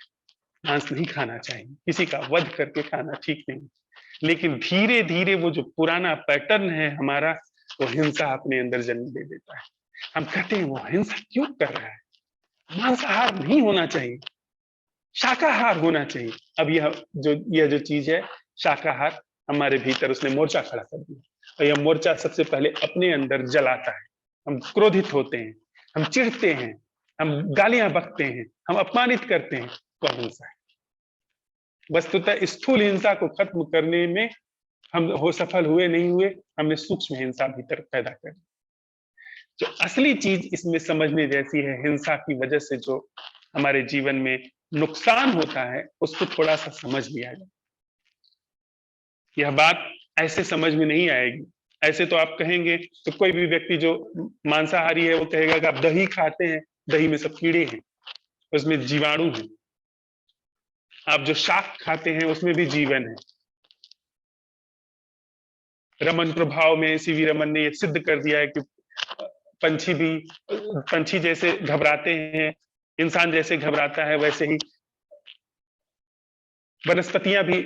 मांस नहीं खाना चाहिए, किसी का वध करके खाना ठीक नहीं। लेकिन धीरे धीरे वो जो पुराना पैटर्न है हमारा, वो हिंसा अपने अंदर जन्म दे देता है। हम कहते हैं वो हिंसा क्यों कर रहा है, मांसाहार नहीं होना चाहिए, शाकाहार होना चाहिए। अब यह जो चीज है शाकाहार, हमारे भीतर उसने मोर्चा खड़ा कर दिया, और यह मोर्चा सबसे पहले अपने अंदर जलाता है। हम क्रोधित होते हैं, हम चिढ़ते हैं, हम गालियां बकते हैं, हम अपमानित करते हैं, तो हिंसा है। वस्तुतः स्थूल हिंसा को खत्म करने में हम हो सफल हुए नहीं हुए, हमने सूक्ष्म हिंसा भीतर पैदा कर दी। जो असली चीज इसमें समझने जैसी है, हिंसा की वजह से जो हमारे जीवन में नुकसान होता है, उसको थोड़ा सा समझ लिया जाए। यह बात ऐसे समझ में नहीं आएगी। ऐसे तो आप कहेंगे, तो कोई भी व्यक्ति जो मांसाहारी है वो कहेगा कि आप दही खाते हैं, दही में सब कीड़े हैं, उसमें जीवाणु है। आप जो शाक खाते हैं उसमें भी जीवन है। रमन प्रभाव में सीवी रमन ने यह सिद्ध कर दिया है कि पंछी जैसे घबराते हैं, इंसान जैसे घबराता है, वैसे ही वनस्पतियां भी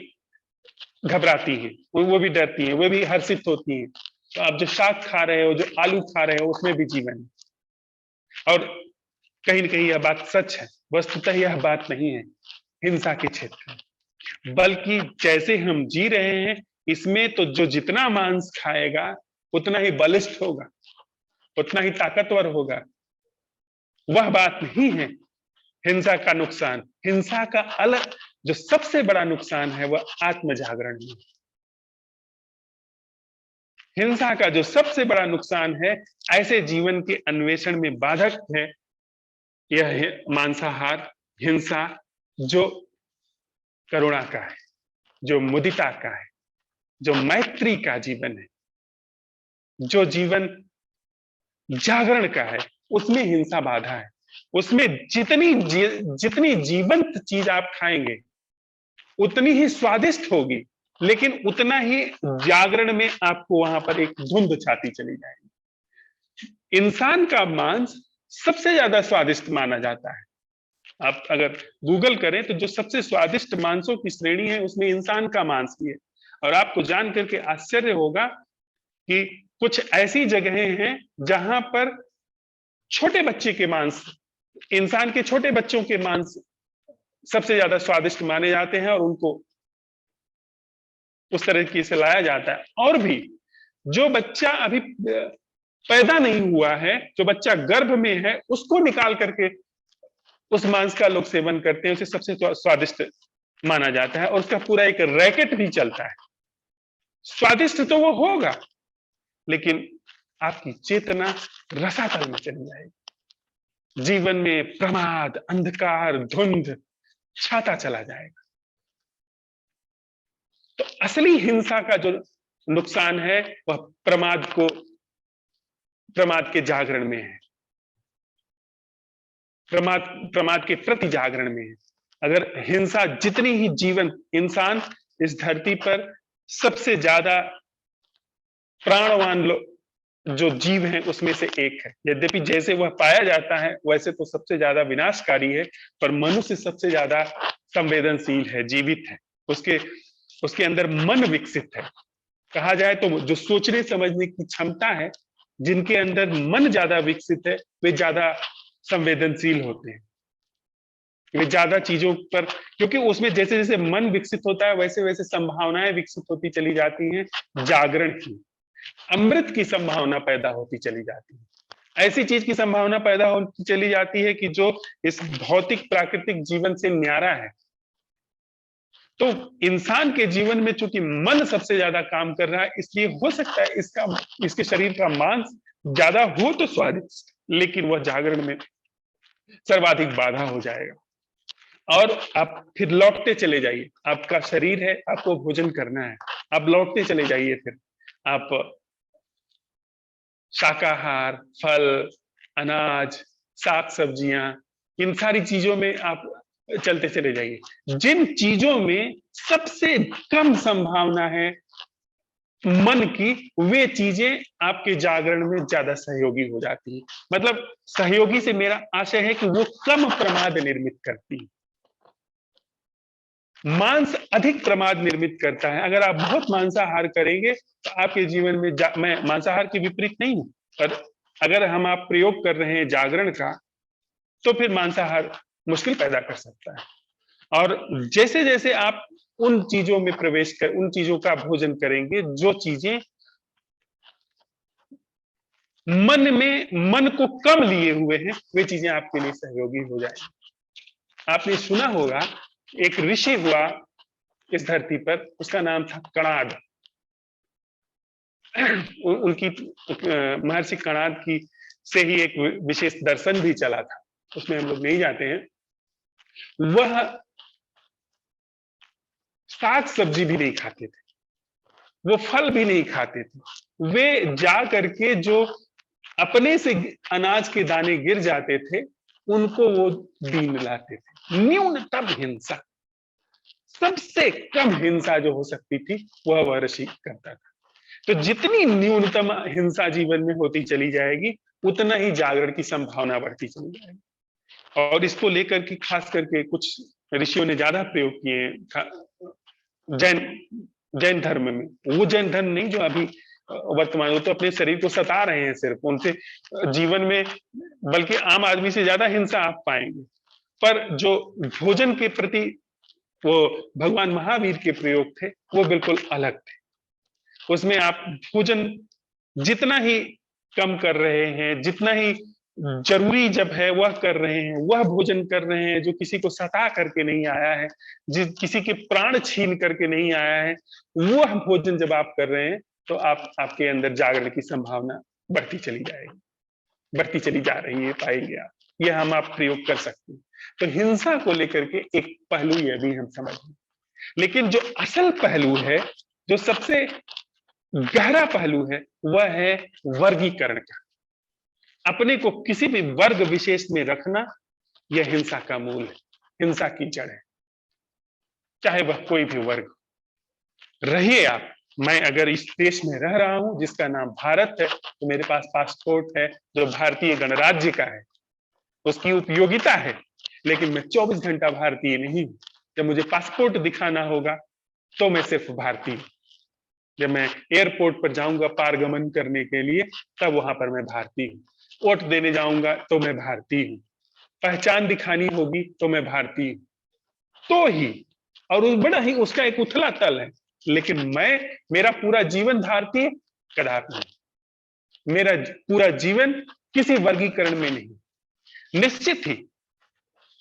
घबराती हैं, वो भी डरती हैं, वो भी हर्षित होती हैं। तो आप जो शाक खा रहे हो, जो आलू खा रहे हो, उसमें भी जीवन है। और कहीं न कहीं यह बात सच है। वस्तुतः यह बात नहीं है हिंसा के क्षेत्र में, बल्कि जैसे हम जी रहे हैं, इसमें तो जो जितना मांस खाएगा उतना ही बलिष्ठ होगा, उतना ही ताकतवर होगा। वह बात नहीं है हिंसा का नुकसान। हिंसा का अलग जो सबसे बड़ा नुकसान है वह आत्म जागरण है। हिंसा का जो सबसे बड़ा नुकसान है, ऐसे जीवन के अन्वेषण में बाधक है, यह है मांसाहार, हिंसा, जो करुणा का है, जो मुदिता का है, जो मैत्री का जीवन है, जो जीवन जागरण का है, उसमें हिंसा बाधा है। उसमें जितनी जीवंत चीज आप खाएंगे उतनी ही स्वादिष्ट होगी, लेकिन उतना ही जागरण में आपको वहां पर एक धुंध छाती चली जाएगी। इंसान का मांस सबसे ज्यादा स्वादिष्ट माना जाता है। आप अगर गूगल करें तो जो सबसे स्वादिष्ट मांसों की श्रेणी है उसमें इंसान का मांस भी है। और आपको जान करके आश्चर्य होगा कि कुछ ऐसी जगहें हैं जहां पर छोटे बच्चे के मांस, इंसान के छोटे बच्चों के मांस सबसे ज्यादा स्वादिष्ट माने जाते हैं, और उनको उस तरीके से लाया जाता है। और भी जो बच्चा अभी पैदा नहीं हुआ है, जो बच्चा गर्भ में है, उसको निकाल करके उस मांस का लोग सेवन करते हैं, उसे सबसे स्वादिष्ट माना जाता है, और उसका पूरा एक रैकेट भी चलता है। स्वादिष्ट तो वो होगा, लेकिन आपकी चेतना रसातल में चली जाएगी। जीवन में प्रमाद, अंधकार, धुंध छाता चला जाएगा। तो असली हिंसा का जो नुकसान है वह प्रमाद के जागरण में है, प्रमाद के प्रति जागरण में है। अगर हिंसा जितनी ही जीवन, इंसान इस धरती पर सबसे ज्यादा प्राणवान जो जीव हैं उसमें से एक है। यद्यपि जैसे वह पाया जाता है वैसे तो सबसे ज्यादा विनाशकारी है, पर मनुष्य सबसे ज्यादा संवेदनशील है, जीवित है। उसके अंदर मन विकसित है। कहा जाए तो जो सोचने समझने की क्षमता है, जिनके अंदर मन ज्यादा विकसित है, वे ज्यादा संवेदनशील होते हैं। वे ज्यादा चीजों पर, क्योंकि उसमें जैसे जैसे मन विकसित होता है वैसे वैसे संभावनाएं विकसित होती चली जाती हैं, जागरण की, अमृत की संभावना पैदा होती चली जाती है। ऐसी चीज की संभावना पैदा होती चली जाती है कि जो इस भौतिक प्राकृतिक जीवन से न्यारा है। तो इंसान के जीवन में चूंकि मन सबसे ज्यादा काम कर रहा है, इसलिए हो सकता है इसके शरीर का मांस ज्यादा हो तो स्वादिष्ट, लेकिन वह जागरण में सर्वाधिक बाधा हो जाएगा। और आप फिर लौटते चले जाइए, आपका शरीर है, आपको भोजन करना है, आप लौटते चले जाइए। फिर आप शाकाहार, फल, अनाज, साग सब्जियां, इन सारी चीजों में आप चलते चले जाइए। जिन चीजों में सबसे कम संभावना है मन की, वे चीजें आपके जागरण में ज्यादा सहयोगी हो जाती है। मतलब सहयोगी से मेरा आशय है कि वो कम प्रमाद निर्मित करती है। मांस अधिक प्रमाद निर्मित करता है। अगर आप बहुत मांसाहार करेंगे तो आपके जीवन में मैं मांसाहार के विपरीत नहीं हूं, पर अगर आप प्रयोग कर रहे हैं जागरण का, तो फिर मांसाहार मुश्किल पैदा कर सकता है। और जैसे जैसे आप उन चीजों में प्रवेश कर, उन चीजों का भोजन करेंगे, जो चीजें मन को कम लिए हुए हैं, वे चीजें आपके लिए सहयोगी हो जाएंगी। आपने सुना होगा, एक ऋषि हुआ इस धरती पर, उसका नाम था कणाद। उनकी महर्षि कणाद की से ही एक विशेष दर्शन भी चला था, उसमें हम लोग नहीं जाते हैं। वह साग सब्जी भी नहीं खाते थे, वो फल भी नहीं खाते थे। वे जा करके जो अपने से अनाज के दाने गिर जाते थे, उनको वो बीन लाते थे। न्यूनतम हिंसा, सबसे कम हिंसा जो हो सकती थी, वह ऋषि करता था। तो जितनी न्यूनतम हिंसा जीवन में होती चली जाएगी, उतना ही जागरण की संभावना बढ़ती चली जाएगी। और इसको लेकर के खास करके कुछ ऋषियों ने ज्यादा प्रयोग किए जैन जैन धर्म में। वो जैन धर्म नहीं जो अभी वर्तमान, वो तो अपने शरीर को सता रहे हैं सिर्फ, उनसे जीवन में बल्कि आम आदमी से ज्यादा हिंसा आप पाएंगे। पर जो भोजन के प्रति वो भगवान महावीर के प्रयोग थे, वो बिल्कुल अलग थे। उसमें आप भोजन जितना ही कम कर रहे हैं, जितना ही जरूरी जब है वह कर रहे हैं, वह भोजन कर रहे हैं जो किसी को सता करके नहीं आया है, किसी के प्राण छीन करके नहीं आया है, वह भोजन जब आप कर रहे हैं, तो आपके अंदर जागरण की संभावना बढ़ती चली जाएगी, बढ़ती चली जा रही है, पाएंगे आप। यह आप प्रयोग कर सकते हैं। तो हिंसा को लेकर के एक पहलू यह भी हम समझ लें। लेकिन जो असल पहलू है, जो सबसे गहरा पहलू है, वह है वर्गीकरण का। अपने को किसी भी वर्ग विशेष में रखना, यह हिंसा का मूल है, हिंसा की जड़ है। चाहे वह कोई भी वर्ग रहिए आप। मैं अगर इस देश में रह रहा हूं जिसका नाम भारत है, तो मेरे पास पासपोर्ट है जो भारतीय गणराज्य का है, उसकी उपयोगिता है। लेकिन मैं 24 घंटा भारतीय नहीं हूं। जब मुझे पासपोर्ट दिखाना होगा तो मैं सिर्फ भारतीय। जब मैं एयरपोर्ट पर जाऊंगा पारगमन करने के लिए, तब वहां पर मैं भारतीय हूँ। वोट देने जाऊंगा तो मैं भारतीय हूँ। पहचान दिखानी होगी तो मैं भारतीय हूँ। तो ही, और बड़ा ही उसका एक उथला तल है। लेकिन मेरा पूरा जीवन भारतीय कदापि नहीं। मेरा पूरा जीवन किसी वर्गीकरण में नहीं। निश्चित ही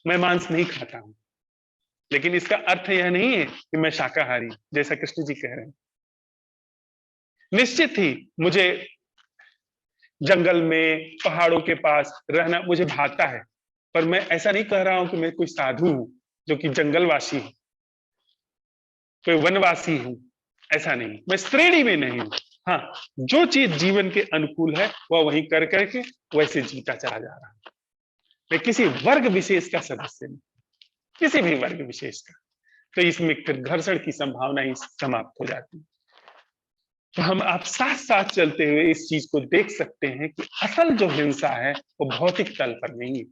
मैं मांस नहीं खाता हूं, लेकिन इसका अर्थ यह नहीं है कि मैं शाकाहारी, जैसा कृष्ण जी कह रहे हैं। निश्चित ही मुझे जंगल में, पहाड़ों के पास रहना मुझे भाता है, पर मैं ऐसा नहीं कह रहा हूं कि मैं कोई साधु हूं जो कि जंगलवासी हूं, कोई वनवासी हूं। ऐसा नहीं, मैं श्रेणी में नहीं हूं। हाँ, जो चीज जीवन के अनुकूल है वह वही कर करके वैसे जीता चला जा रहा है। मैं किसी वर्ग विशेष का सदस्य नहीं, किसी भी वर्ग विशेष का। तो इसमें फिर घर्षण की संभावना ही समाप्त हो जाती है। तो हम आप साथ साथ चलते हुए इस चीज को देख सकते हैं कि असल जो हिंसा है वो भौतिक तल पर नहीं है।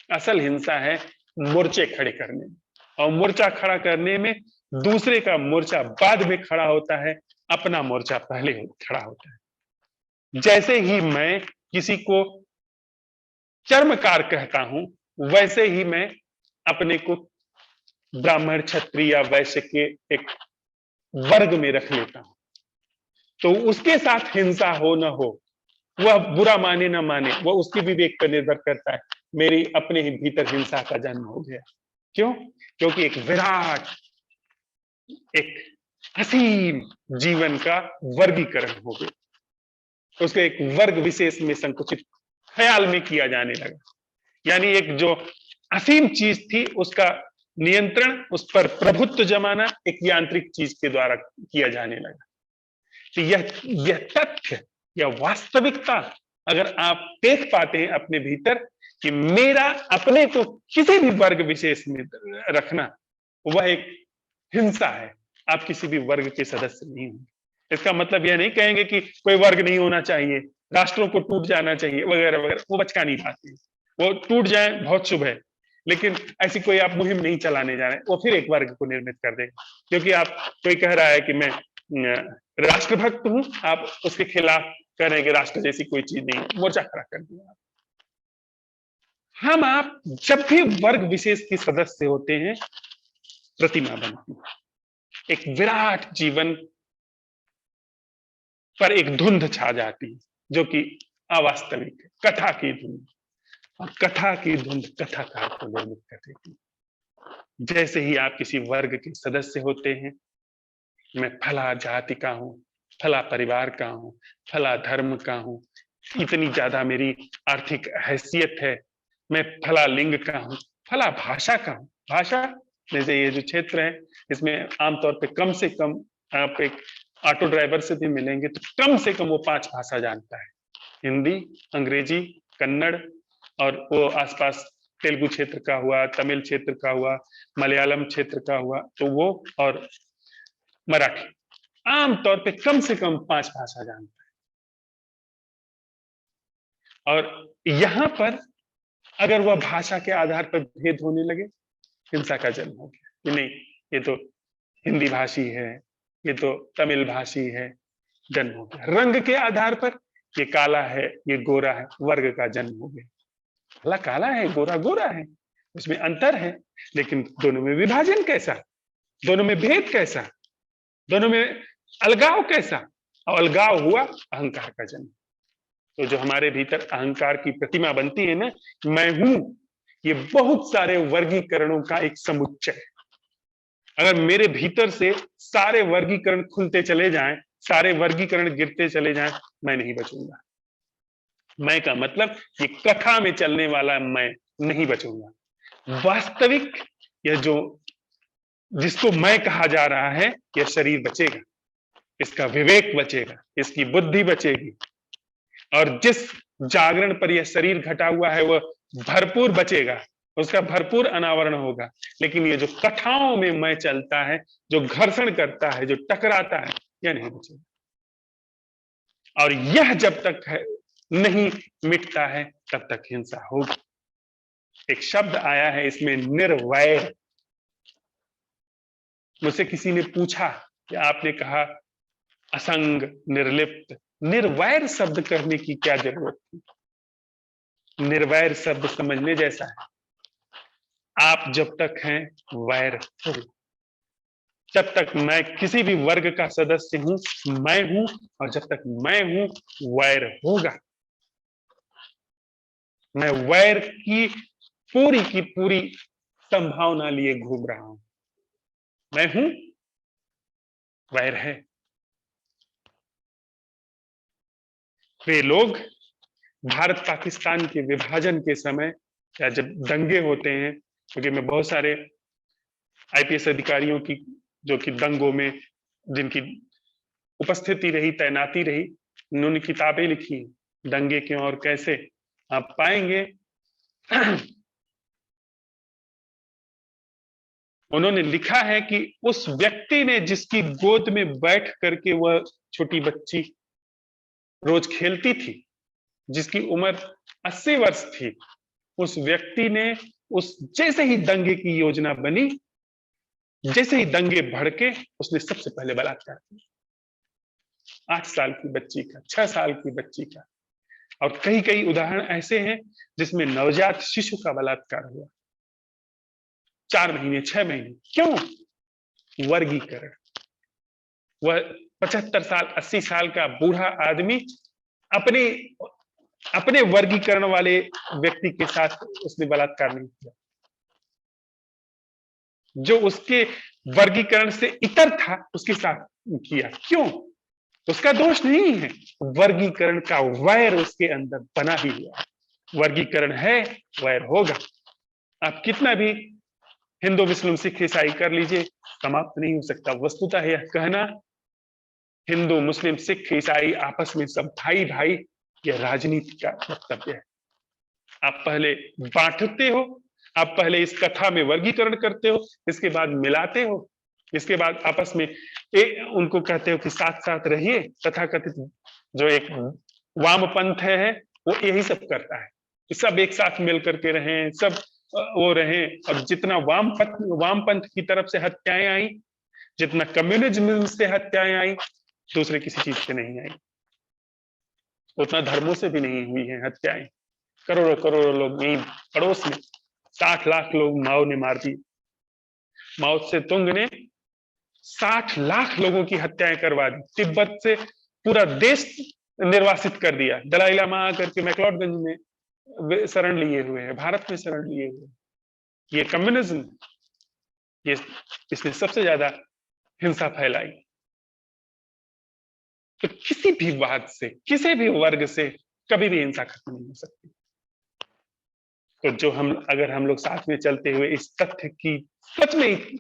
असल हिंसा है मोर्चे खड़े करने में, और मोर्चा खड़ा करने में दूसरे का मोर्चा बाद में खड़ा होता है, अपना मोर्चा पहले खड़ा होता है। जैसे ही मैं किसी को चर्मकार कहता हूं, वैसे ही मैं अपने को ब्राह्मण, क्षत्रिय या वैश्य के एक वर्ग में रख लेता हूं। तो उसके साथ हिंसा हो न हो, वह बुरा माने ना माने, वह उसके विवेक पर निर्भर करता है। मेरी अपने ही भीतर हिंसा का जन्म हो गया। क्यों? क्योंकि एक विराट, एक असीम जीवन का वर्गीकरण हो गया, उसको एक वर्ग विशेष में संकुचित ख्याल में किया जाने लगा। यानी एक जो असीम चीज थी, उसका नियंत्रण, उस पर प्रभुत्व जमाना एक यांत्रिक चीज के द्वारा किया जाने लगा। तो यह तथ्य या वास्तविकता अगर आप देख पाते हैं अपने भीतर कि मेरा अपने को किसी भी वर्ग विशेष में रखना, वह एक हिंसा है। आप किसी भी वर्ग के सदस्य नहीं होंगे। इसका मतलब यह नहीं कहेंगे कि कोई वर्ग नहीं होना चाहिए, राष्ट्रों को टूट जाना चाहिए वगैरह वगैरह, वो बचकानी बातें हैं। वो टूट जाए बहुत शुभ है, लेकिन ऐसी कोई आप मुहिम नहीं चलाने जा रहे हैं, वो फिर एक वर्ग को निर्मित कर देगा। क्योंकि आप, कोई कह रहा है कि मैं राष्ट्रभक्त हूं, आप उसके खिलाफ कह रहे हैं कि राष्ट्र जैसी कोई चीज नहीं, मोर्चा खड़ा कर दिया। हम आप जब भी वर्ग विशेष के सदस्य होते हैं, प्रतिमा बनती है। एक विराट जीवन पर एक धुंध छा जाती है जो कि अवास्तविक है, कथा की धुंध। और कथा की धुंध कथाकार को निर्मित कर देती है। जैसे ही आप किसी वर्ग के सदस्य होते हैं, मैं फला जाति का हूं, फला परिवार का हूं, फला धर्म का हूं, इतनी ज्यादा मेरी आर्थिक हैसियत है, मैं फला लिंग का हूं, फला भाषा का हूं। भाषा जैसे ये जो क्षेत्र है, इसमें आमतौर पे कम से कम आप एक ऑटो ड्राइवर से भी मिलेंगे तो कम से कम वो 5 भाषा जानता है। हिंदी, अंग्रेजी, कन्नड़, और वो आसपास तेलुगु क्षेत्र का हुआ, तमिल क्षेत्र का हुआ, मलयालम क्षेत्र का हुआ, तो वो और मराठी आमतौर पे कम से कम 5 भाषा जानता है। और यहां पर अगर वह भाषा के आधार पर भेद होने लगे, हिंसा का जन्म हो गया कि नहीं, ये तो हिंदी भाषी है, ये तो तमिल भाषी है, जन्म हो गया। रंग के आधार पर ये काला है, ये गोरा है, वर्ग का जन्म हो गया। काला काला है, गोरा गोरा है, उसमें अंतर है, लेकिन दोनों में विभाजन कैसा, दोनों में भेद कैसा, दोनों में अलगाव कैसा। और अलगाव हुआ अहंकार का जन्म। तो जो हमारे भीतर अहंकार की प्रतिमा बनती है ना, मैं हूं, ये बहुत सारे वर्गीकरणों का एक समुच्चय है। अगर मेरे भीतर से सारे वर्गीकरण खुलते चले जाएं, सारे वर्गीकरण गिरते चले जाएं, मैं नहीं बचूंगा। मैं का मतलब ये कथा में चलने वाला मैं नहीं बचूंगा। वास्तविक यह जो जिसको मैं कहा जा रहा है, यह शरीर बचेगा, इसका विवेक बचेगा, इसकी बुद्धि बचेगी, और जिस जागरण पर यह शरीर घटा हुआ है वह भरपूर बचेगा, उसका भरपूर अनावरण होगा। लेकिन ये जो कथाओं में मैं चलता है, जो घर्षण करता है, जो टकराता है, यह नहीं बचेगा। और यह जब तक है नहीं मिटता है, तब तक हिंसा होगी। एक शब्द आया है इसमें, निर्वैर। मुझसे किसी ने पूछा कि आपने कहा असंग, निर्लिप्त, निर्वैर शब्द करने की क्या जरूरत थी? निर्वैर शब्द समझने जैसा है। आप जब तक हैं वैर हो, जब तक मैं किसी भी वर्ग का सदस्य हूं, मैं हूं, और जब तक मैं हूं वैर होगा। मैं वैर की पूरी संभावना लिए घूम रहा हूं। मैं हूं, वैर है। वे लोग भारत पाकिस्तान के विभाजन के समय या जब दंगे होते हैं, क्योंकि मैं बहुत सारे आईपीएस अधिकारियों की जो कि दंगों में जिनकी उपस्थिति रही, तैनाती रही, उन्होंने किताबें लिखी दंगे क्यों और कैसे। आप पाएंगे उन्होंने लिखा है कि उस व्यक्ति ने जिसकी गोद में बैठ करके वह छोटी बच्ची रोज खेलती थी, जिसकी उम्र 80 वर्ष थी, उस व्यक्ति ने उस जैसे ही दंगे की योजना बनी, जैसे ही दंगे भड़के, उसने सबसे पहले बलात्कार किया। 8 साल की बच्ची का, 6 साल की बच्ची का। और कई कई उदाहरण ऐसे हैं जिसमें नवजात शिशु का बलात्कार हुआ, 4 महीने 6 महीने। क्यों? वर्गीकरण। वह 75 साल 80 साल का बूढ़ा आदमी अपने अपने वर्गीकरण वाले व्यक्ति के साथ उसने बलात्कार नहीं किया, जो उसके वर्गीकरण से इतर था उसके साथ किया। क्यों? उसका दोष नहीं है, वर्गीकरण का वैर उसके अंदर बना ही हुआ। वर्गीकरण है, वैर होगा। आप कितना भी हिंदू मुस्लिम सिख ईसाई कर लीजिए, समाप्त नहीं हो सकता। वस्तुतः यह कहना हिंदू मुस्लिम सिख ईसाई आपस में सब भाई भाई, यह राजनीति का वक्तव्य है। आप पहले बांटते हो, आप पहले इस कथा में वर्गीकरण करते हो, इसके बाद मिलाते हो, इसके बाद आपस में उनको कहते हो कि साथ साथ रहिए। तथाकथित जो एक वामपंथ है वो यही सब करता है कि सब एक साथ मिल करके रहें, सब वो रहें। और जितना वामपंथ की तरफ से हत्याएं आई, जितना कम्युनिज्म से हत्याएं आई, दूसरे किसी चीज से नहीं आई। उतना धर्मों से भी नहीं हुई है हत्याएं। करोड़ों करोड़ों लोग यही पड़ोस में 60 लाख लोग माओ ने मार दिए। माओ से तुंग ने 60 लाख लोगों की हत्याएं करवा दी, तिब्बत से पूरा देश निर्वासित कर दिया। दलाई लामा आकर के मैक्लोडगंज में शरण लिए हुए हैं, भारत में शरण लिए हुए हैं। ये कम्युनिज्म, ये इसने सबसे ज्यादा हिंसा फैलाई। तो किसी भी वाद से, किसी भी वर्ग से कभी भी हिंसा खत्म नहीं हो सकती। तो जो अगर हम लोग साथ में चलते हुए इस तथ्य की सच में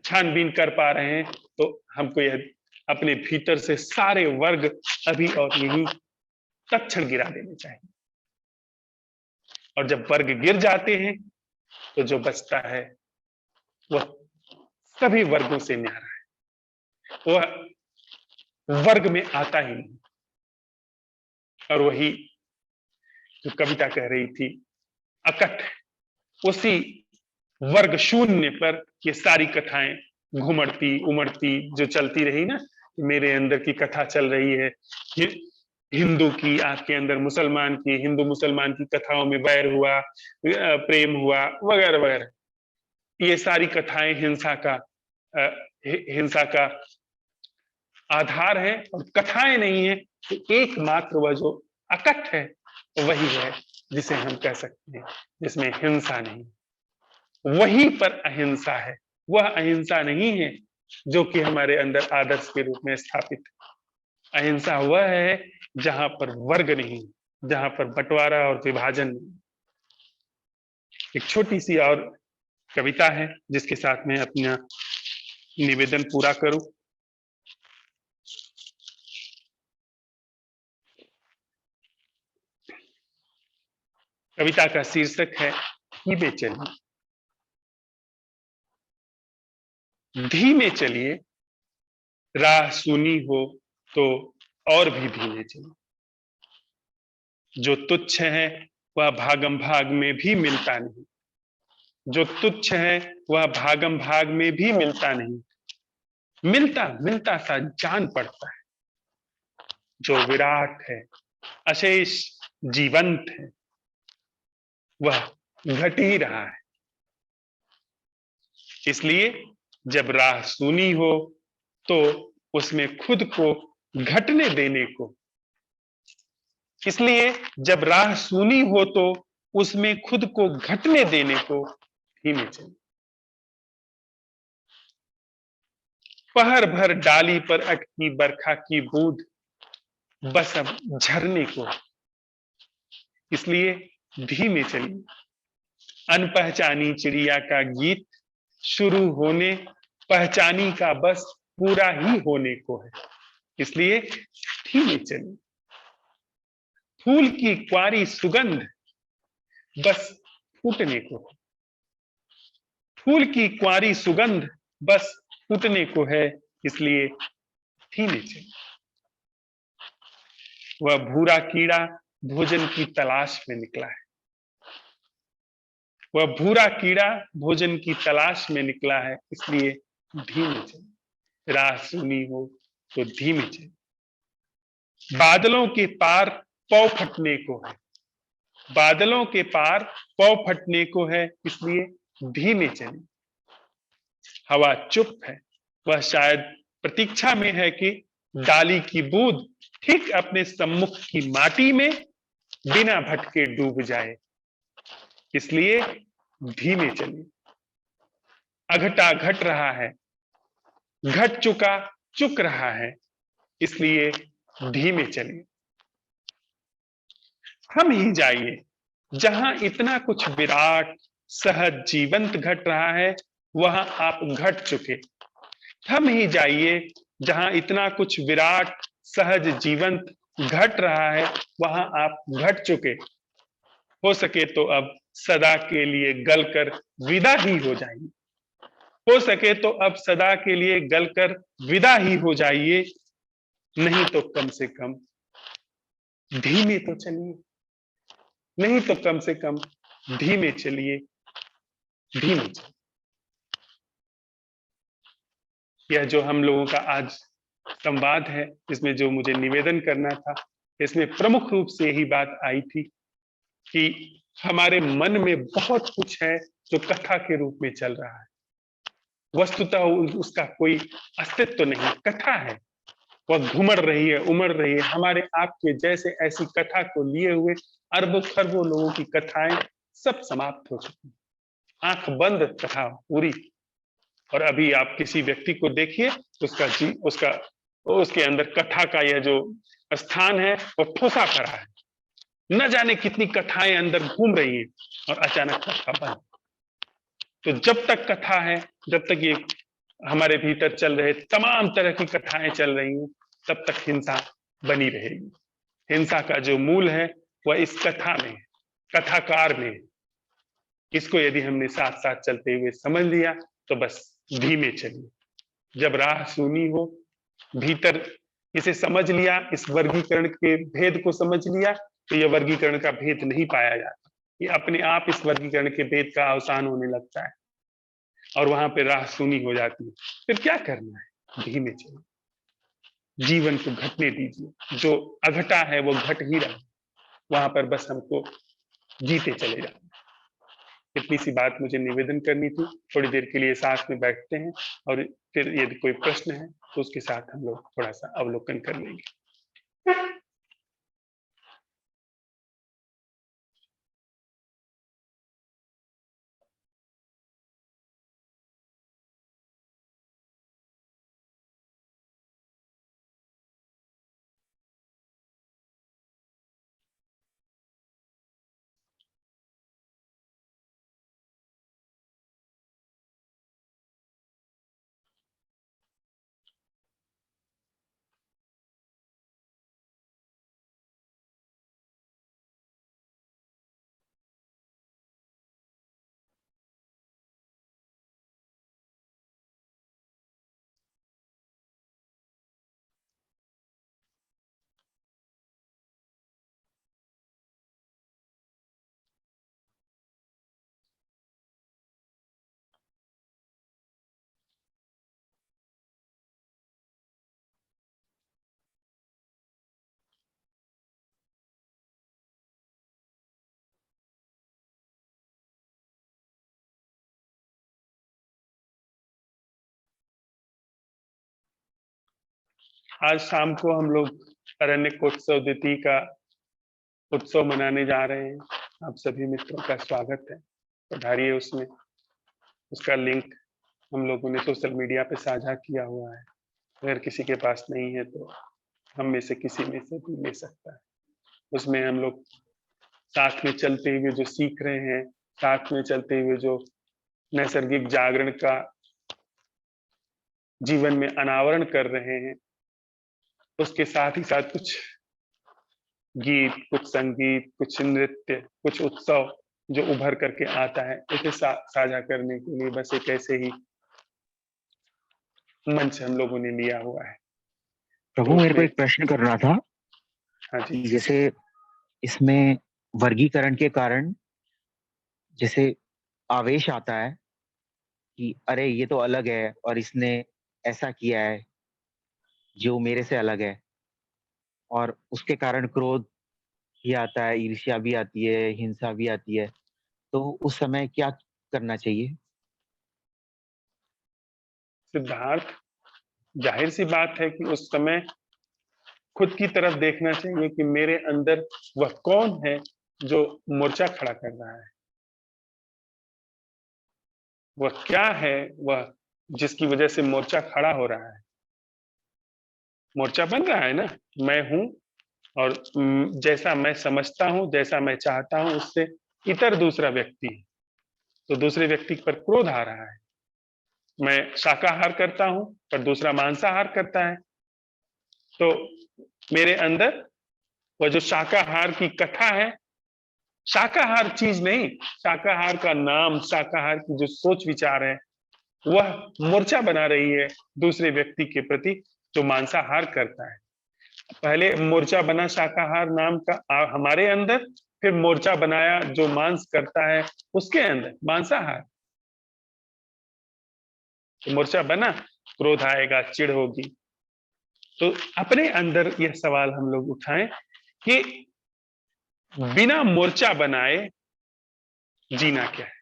छानबीन कर पा रहे हैं, तो हमको यह अपने भीतर से सारे वर्ग अभी और यही तत्क्षण गिरा देने चाहिए। और जब वर्ग गिर जाते हैं तो जो बचता है वह सभी वर्गों से न्यारा है, वह वर्ग में आता ही नहीं। और वही जो कविता कह रही थी, अकट, उसी वर्ग शून्य पर ये सारी कथाएं घुमड़ती उमड़ती जो चलती रही ना। मेरे अंदर की कथा चल रही है, हिंदू की आपके अंदर मुसलमान की, हिंदू मुसलमान की कथाओं में बैर हुआ, प्रेम हुआ, वगैरह वगैरह। ये सारी कथाएं हिंसा का आधार है और कथाएं नहीं है। तो एकमात्र वह जो अकट है वही है जिसे हम कह सकते हैं जिसमें हिंसा नहीं, वहीं पर अहिंसा है। वह अहिंसा नहीं है जो कि हमारे अंदर आदर्श के रूप में स्थापित है। अहिंसा वह है जहां पर वर्ग नहीं, जहां पर बंटवारा और विभाजन नहीं। एक छोटी सी और कविता है जिसके साथ मैं अपना निवेदन पूरा करूं। कविता का शीर्षक है धीमे चलिए। धीमे चलिए, राह सुनी हो तो और भी धीमे चलिए। जो तुच्छ है वह भागम भाग में भी मिलता नहीं, जो तुच्छ है वह भागम भाग में भी मिलता नहीं। मिलता मिलता सा जान पड़ता है। जो विराट है, अशेष जीवंत है, वह घट ही रहा है। इसलिए जब राह सुनी हो तो उसमें खुद को घटने देने को, इसलिए जब राह सुनी हो तो उसमें खुद को घटने देने को धीमे चलिए। पहर भर डाली पर अटकी बरखा की बूंद बस अब झरने को, इसलिए धीमे चलिए। अनपहचानी चिड़िया का गीत शुरू होने, पहचानी का बस पूरा ही होने को है, इसलिए धीमे चलिए। फूल की क्वारी सुगंध बस फूटने को, फूल की क्वारी सुगंध बस फूटने को है, इसलिए धीमे चलिए। वह भूरा कीड़ा भोजन की तलाश में निकला है, वह भूरा कीड़ा भोजन की तलाश में निकला है, इसलिए धीमे चलिए। राह सुनी हो तो धीमे चलिए। बादलों के पार पौ फटने को है, बादलों के पार पौ फटने को है, इसलिए धीमे चलिए। हवा चुप है, वह शायद प्रतीक्षा में है कि डाली की बूंद ठीक अपने सम्मुख की माटी में बिना भटके डूब जाए, इसलिए धीमे चलिए। अघटा घट रहा है, घट चुका चुक रहा है, इसलिए धीमे चलिए। हम ही जाइए जहां इतना कुछ विराट सहज जीवंत घट रहा है, वहां आप घट चुके। हम ही जाइए जहां इतना कुछ विराट सहज जीवंत घट रहा है, वहां आप घट चुके। हो सके तो अब सदा के लिए गलकर विदा ही हो जाइए, हो सके तो अब सदा के लिए गलकर विदा ही हो जाइए। नहीं तो कम से कम धीमे तो चलिए, नहीं तो कम से कम धीमे चलिए, धीमे चलिए। यह जो हम लोगों का आज संवाद है, इसमें जो मुझे निवेदन करना था, इसमें प्रमुख रूप से यही बात आई थी कि हमारे मन में बहुत कुछ है जो कथा के रूप में चल रहा है, वस्तुतः उसका कोई अस्तित्व तो नहीं, कथा है, वह घुमड़ रही है, उमड़ रही है। हमारे आपके जैसे ऐसी कथा को लिए हुए अरबों खरबों लोगों की कथाएं सब समाप्त हो चुकी, आंख बंद कथा पूरी। और अभी आप किसी व्यक्ति को देखिए, उसके अंदर कथा का यह जो स्थान है वो ठोसा पड़ा है। न जाने कितनी कथाएं अंदर घूम रही हैं और अचानक कथा बंद। तो जब तक कथा है, जब तक ये हमारे भीतर चल रहे तमाम तरह की कथाएं चल रही हैं, तब तक हिंसा बनी रहेगी। हिंसा का जो मूल है वह इस कथा में, कथाकार में। इसको यदि हमने साथ साथ चलते हुए समझ लिया तो बस धीमे चलिए। जब राह सूनी हो, भीतर इसे समझ लिया, इस वर्गीकरण के भेद को समझ लिया, तो यह वर्गीकरण का भेद नहीं पाया जाता। ये अपने आप इस वर्गीकरण के भेद का अवसान होने लगता है और वहां पे राह सूनी हो जाती है। फिर क्या करना है? धीमे चलिए, जीवन को घटने दीजिए। जो अघटा है वो घट ही रहा, वहां पर बस हमको जीते चले जाना। इतनी सी बात मुझे निवेदन करनी थी। थोड़ी देर के लिए साथ में बैठते हैं और फिर यदि कोई प्रश्न है तो उसके साथ हम लोग थोड़ा सा अवलोकन कर लेंगे। आज शाम को हम लोग अरण्यकोत्सव द्वितीय का उत्सव मनाने जा रहे हैं। आप सभी मित्रों का स्वागत है, पधारिए। उसमें उसका लिंक हम लोगों ने सोशल मीडिया पे साझा किया हुआ है। अगर किसी के पास नहीं है तो हम में से किसी में से भी ले सकता है। उसमें हम लोग साथ में चलते हुए जो सीख रहे हैं, साथ में चलते हुए जो नैसर्गिक जागरण का जीवन में अनावरण कर रहे हैं, उसके साथ ही साथ कुछ गीत, कुछ संगीत, कुछ नृत्य, कुछ उत्सव जो उभर करके आता है, उसे साझा करने के लिए बस एक ऐसे ही मंच हम लोगों ने लिया हुआ है। प्रभु, तो मेरे को उसमें एक प्रश्न करना था हाँ जी, कि जैसे इसमें वर्गीकरण के कारण जैसे आवेश आता है कि अरे ये तो अलग है और इसने ऐसा किया है जो मेरे से अलग है, और उसके कारण क्रोध भी आता है, ईर्ष्या भी आती है, हिंसा भी आती है। तो उस समय क्या करना चाहिए? सिद्धार्थ, जाहिर सी बात है कि उस समय खुद की तरफ देखना चाहिए कि मेरे अंदर वह कौन है जो मोर्चा खड़ा कर रहा है। वह क्या है, वह जिसकी वजह से मोर्चा खड़ा हो रहा है। मोर्चा बन रहा है ना, मैं हूं और जैसा मैं समझता हूं, जैसा मैं चाहता हूं, उससे इतर दूसरा व्यक्ति है, तो दूसरे व्यक्ति पर क्रोध आ रहा है। मैं शाकाहार करता हूं पर दूसरा मांसाहार करता है, तो मेरे अंदर वह जो शाकाहार की कथा है, शाकाहार चीज नहीं, शाकाहार का नाम, शाकाहार की जो सोच विचार है, वह मोर्चा बना रही है दूसरे व्यक्ति के प्रति जो मांसाहार करता है। पहले मोर्चा बना शाकाहार नाम का हमारे अंदर, फिर मोर्चा बनाया जो मांस करता है उसके अंदर, मांसाहार। तो मोर्चा बना, क्रोध आएगा, चिढ़ होगी। तो अपने अंदर यह सवाल हम लोग उठाएं कि बिना मोर्चा बनाए जीना क्या है।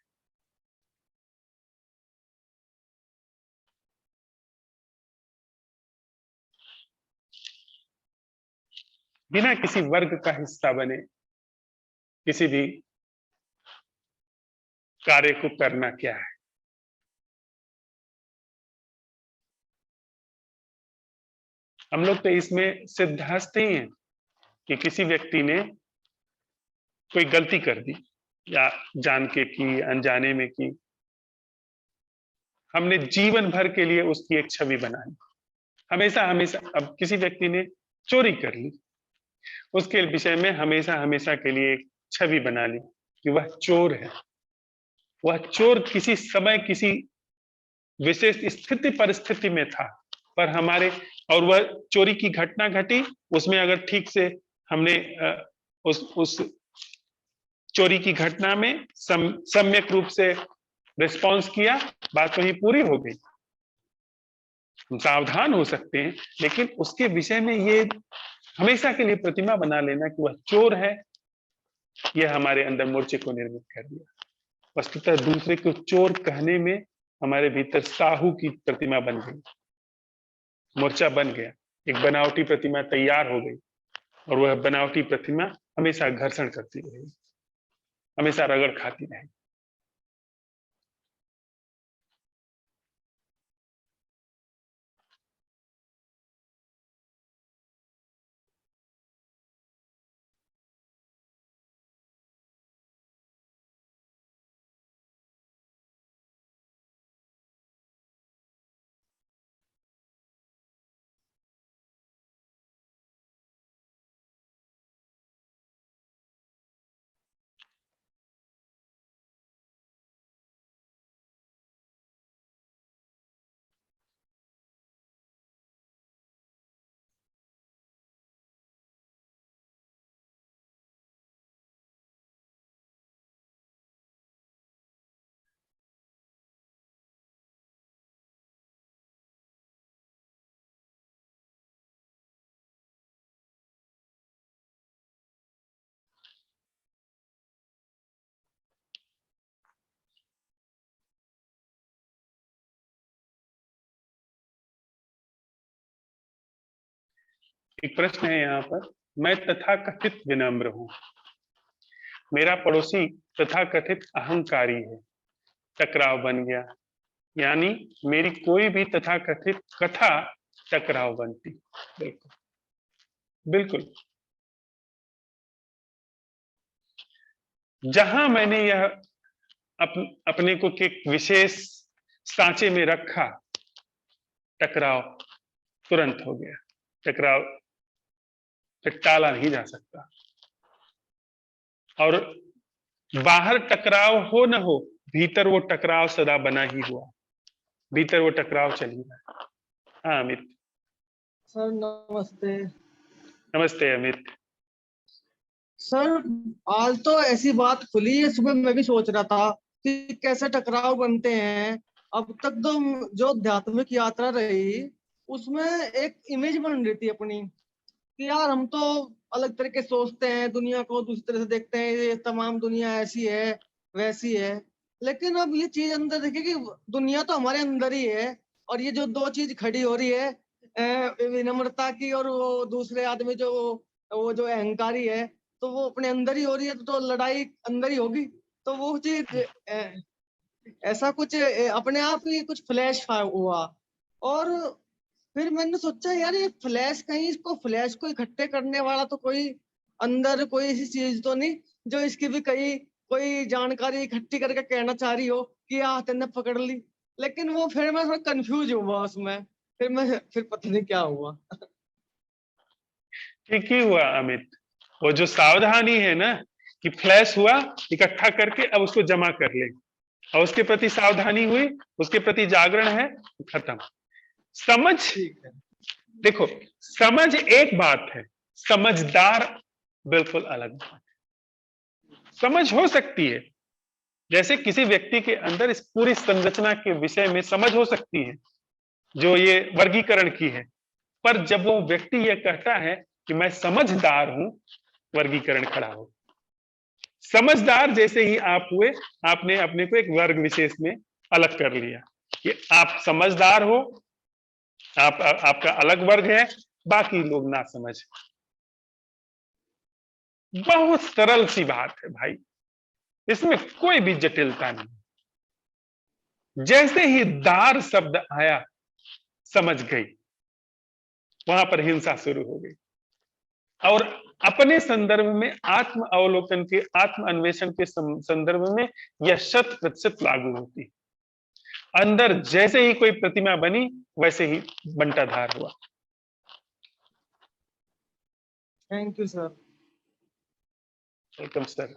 बिना किसी वर्ग का हिस्सा बने किसी भी कार्य को करना क्या है? हम लोग तो इसमें सिद्धांत ही हैं कि किसी व्यक्ति ने कोई गलती कर दी या जान के की, अनजाने में की, हमने जीवन भर के लिए उसकी एक छवि बना ली। हमेशा हमेशा अब किसी व्यक्ति ने चोरी कर ली, उसके विषय में हमेशा हमेशा के लिए एक छवि बना ली कि वह चोर है। वह चोर किसी समय किसी विशेष स्थिति परिस्थिति में था, पर हमारे और वह चोरी की घटना घटी, उसमें अगर ठीक से हमने उस चोरी की घटना में सम्यक रूप से रिस्पॉन्स किया, बात वही पूरी हो गई। हम सावधान हो सकते हैं, लेकिन उसके विषय में ये हमेशा के लिए प्रतिमा बना लेना कि वह चोर है, यह हमारे अंदर मोर्चे को निर्मित कर दिया। वस्तुतः दूसरे को चोर कहने में हमारे भीतर साहू की प्रतिमा बन गई, मोर्चा बन गया, एक बनावटी प्रतिमा तैयार हो गई, और वह बनावटी प्रतिमा हमेशा घर्षण करती रहेगी, हमेशा रगड़ खाती रहेगी। एक प्रश्न है यहाँ पर, मैं तथाकथित विनम्र हूं, मेरा पड़ोसी तथाकथित अहंकारी है, टकराव बन गया, यानी मेरी कोई भी तथाकथित कथा टकराव बनती। बिल्कुल बिल्कुल, जहां मैंने यह अपने को एक विशेष सांचे में रखा, टकराव तुरंत हो गया। टकराव फिर टाला नहीं जा सकता, और बाहर टकराव हो न हो, भीतर वो टकराव सदा बना ही हुआ, भीतर वो टकराव चल ही रहा है। हाँ अमित। सर नमस्ते। नमस्ते अमित। सर आज तो ऐसी बात खुली है, सुबह मैं भी सोच रहा था कि कैसे टकराव बनते हैं। अब तक तो जो आध्यात्मिक यात्रा रही उसमें एक इमेज बन रही थी अपनी कि यार हम तो अलग तरीके से सोचते हैं, दुनिया को दूसरी तरह से देखते हैं, ये तमाम दुनिया ऐसी है वैसी है। लेकिन अब ये चीज अंदर देखिए कि दुनिया तो हमारे अंदर ही है, और ये जो दो चीज खड़ी हो रही है, विनम्रता की और वो दूसरे आदमी जो वो जो अहंकारी है, तो वो अपने अंदर ही हो रही है, तो लड़ाई अंदर ही होगी। तो वो चीज ऐसा कुछ अपने आप ही कुछ फ्लैश हुआ, और फिर मैंने सोचा यार ये फ्लैश कहीं इसको फ्लैश को इकट्ठे करने वाला तो कोई अंदर कोई ऐसी चीज तो नहीं जो इसकी भी कहीं कोई जानकारी इकट्ठी करके कहना चाह रही हो कि तेने पकड़ ली। लेकिन वो फिर मैं थोड़ा कंफ्यूज हुआ उसमें, फिर पता नहीं क्या हुआ। ठीक ही हुआ अमित, वो जो सावधानी है ना कि फ्लैश हुआ, इकट्ठा करके अब उसको जमा कर ले, और उसके प्रति सावधानी हुई, उसके प्रति जागरण है, खत्म। समझ, देखो समझ एक बात है, समझदार बिल्कुल अलग बात है। समझ हो सकती है, जैसे किसी व्यक्ति के अंदर इस पूरी संरचना के विषय में समझ हो सकती है जो ये वर्गीकरण की है, पर जब वो व्यक्ति ये कहता है कि मैं समझदार हूं, वर्गीकरण खड़ा हो। समझदार जैसे ही आप हुए, आपने अपने को एक वर्ग विशेष में अलग कर लिया कि आप समझदार हो, आपका अलग वर्ग है, बाकी लोग ना समझ। बहुत सरल सी बात है भाई, इसमें कोई भी जटिलता नहीं। जैसे ही दार शब्द आया समझ गई, वहां पर हिंसा शुरू हो गई। और अपने संदर्भ में आत्म अवलोकन के, आत्म अन्वेषण के संदर्भ में यह 100% लागू होती है। अंदर जैसे ही कोई प्रतिमा बनी वैसे ही बंटाधार हुआ। Thank you sir. Welcome sir.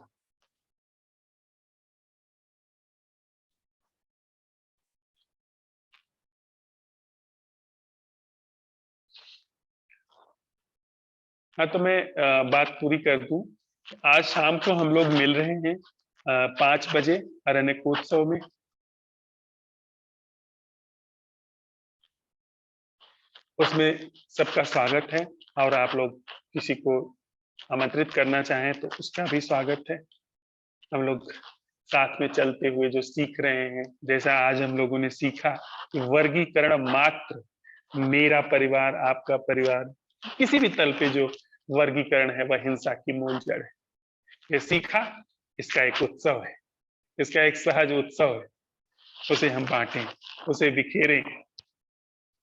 हाँ, तो मैं बात पूरी कर दूं। आज शाम को हम लोग मिल रहे हैं 5 बजे अरण्यकोत्सव में। उसमें सबका स्वागत है, और आप लोग किसी को आमंत्रित करना चाहें तो उसका भी स्वागत है। हम लोग साथ में चलते हुए जो सीख रहे हैं, जैसा आज हम लोगों ने सीखा कि वर्गीकरण मात्र, मेरा परिवार, आपका परिवार, किसी भी तल पे जो वर्गीकरण है वह हिंसा की मूल जड़ है। ये सीखा, इसका एक उत्सव है, इसका एक सहज उत्सव है। उसे हम बांटें, उसे बिखेरें,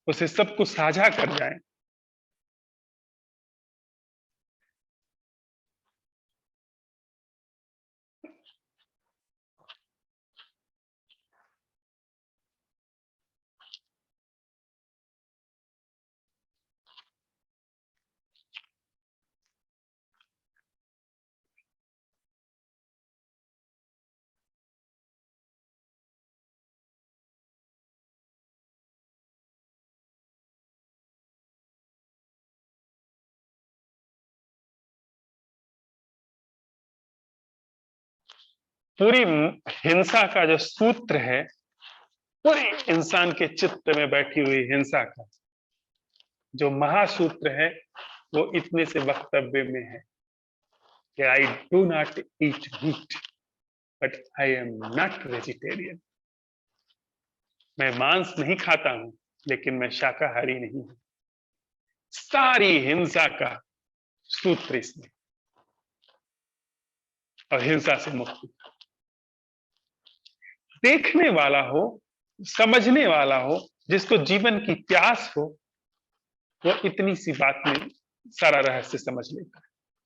उसे सबको साझा कर जाएं। पूरी हिंसा का जो सूत्र है, पूरे इंसान के चित्त में बैठी हुई हिंसा का जो महासूत्र है, वो इतने से वक्तव्य में है कि I do not eat meat but I am not vegetarian. मैं मांस नहीं खाता हूं लेकिन मैं शाकाहारी नहीं हूं। सारी हिंसा का सूत्र इसमें, और हिंसा से मुक्ति। देखने वाला हो, समझने वाला हो, जिसको जीवन की प्यास हो, वो इतनी सी बात में सारा रहस्य समझ लेता है,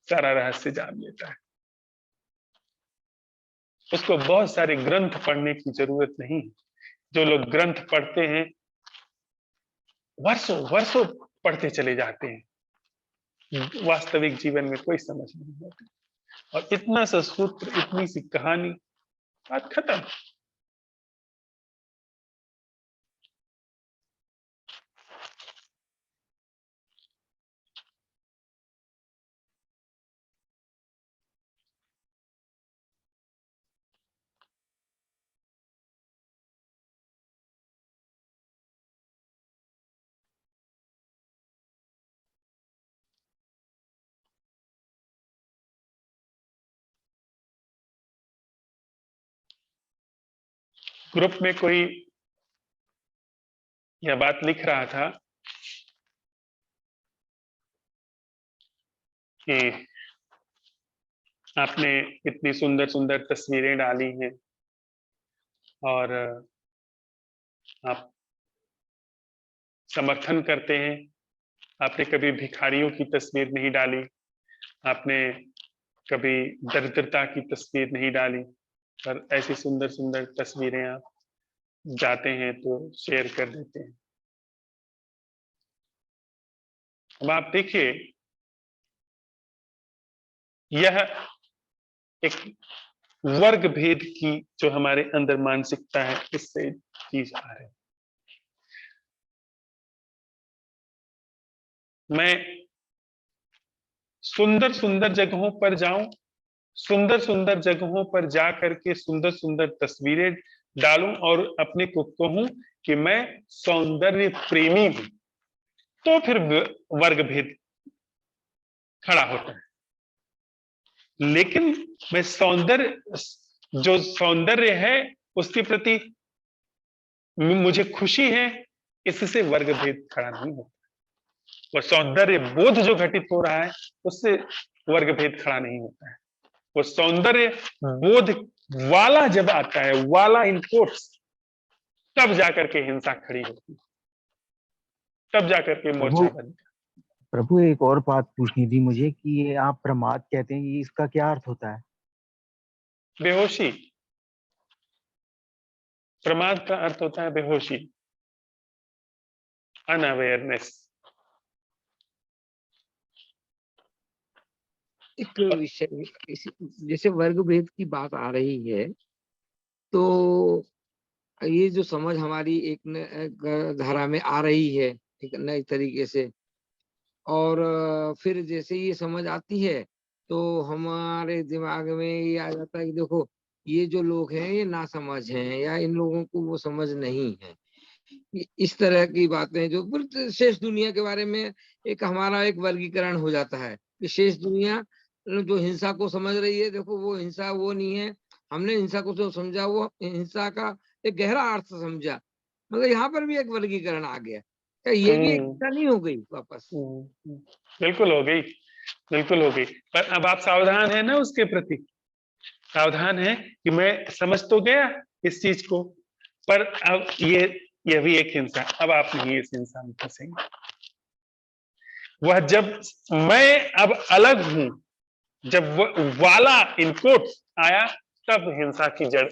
सारा रहस्य जान लेता है। उसको बहुत सारे ग्रंथ पढ़ने की जरूरत नहीं। जो लोग ग्रंथ पढ़ते हैं, वर्षों वर्षों पढ़ते चले जाते हैं, वास्तविक जीवन में कोई समझ नहीं होती। और इतना सा सूत्र, इतनी सी कहानी, बात खत्म। ग्रुप में कोई यह बात लिख रहा था कि आपने इतनी सुंदर सुंदर तस्वीरें डाली हैं, और आप समर्थन करते हैं। आपने कभी भिखारियों की तस्वीर नहीं डाली, आपने कभी दरिद्रता की तस्वीर नहीं डाली, पर ऐसी सुंदर सुंदर तस्वीरें आप जाते हैं तो शेयर कर देते हैं। अब आप देखिए, यह एक वर्ग भेद की जो हमारे अंदर मानसिकता है, इससे चीज आ रही है। मैं सुंदर सुंदर जगहों पर जाऊं, सुंदर सुंदर जगहों पर जा करके सुंदर सुंदर तस्वीरें डालूं और अपने को कहूं कि मैं सौंदर्य प्रेमी हूं, तो फिर वर्ग भेद खड़ा होता है। लेकिन मैं सौंदर्य, जो सौंदर्य है उसके प्रति मुझे खुशी है, इससे वर्ग भेद खड़ा नहीं होता। वह सौंदर्य बोध जो घटित हो रहा है, उससे वर्ग भेद खड़ा नहीं होता है। वो सौंदर्य बोध वाला जब आता है, वाला इनपुट्स, तब जाकर के हिंसा खड़ी होती है, तब जाकर के मोर्चा बनता है। प्रभु एक और बात पूछनी थी मुझे कि ये आप प्रमाद कहते हैं, ये इसका क्या अर्थ होता है? बेहोशी। प्रमाद का अर्थ होता है बेहोशी, अनअवेयरनेस। एक विषय जैसे वर्ग भेद की बात आ रही है, तो ये जो समझ हमारी एक धारा में आ रही है एक नए तरीके से, और फिर जैसे ये समझ आती है तो हमारे दिमाग में ये आ जाता है कि देखो ये जो लोग हैं ये नासमझ हैं, या इन लोगों को वो समझ नहीं है। इस तरह की बातें जो पूरी शेष दुनिया के बारे में एक हमारा एक वर्गीकरण हो जाता है कि शेष दुनिया जो हिंसा को समझ रही है, देखो वो हिंसा वो नहीं है, हमने हिंसा को जो समझा वो हिंसा का एक गहरा अर्थ समझा। मतलब यहाँ पर भी एक वर्गीकरण आ गया, क्या ये भी एक हिंसा नहीं हो गई वापस? बिल्कुल हो गई, बिल्कुल हो गई। पर अब आप सावधान है ना उसके प्रति, सावधान है कि मैं समझ तो गया इस चीज को, पर अब यह भी एक हिंसा, अब आप नहीं इस हिंसा में फंसेंगे। वह जब मैं अब अलग हूं, जब वाला इनपुट आया, तब हिंसा की जड़,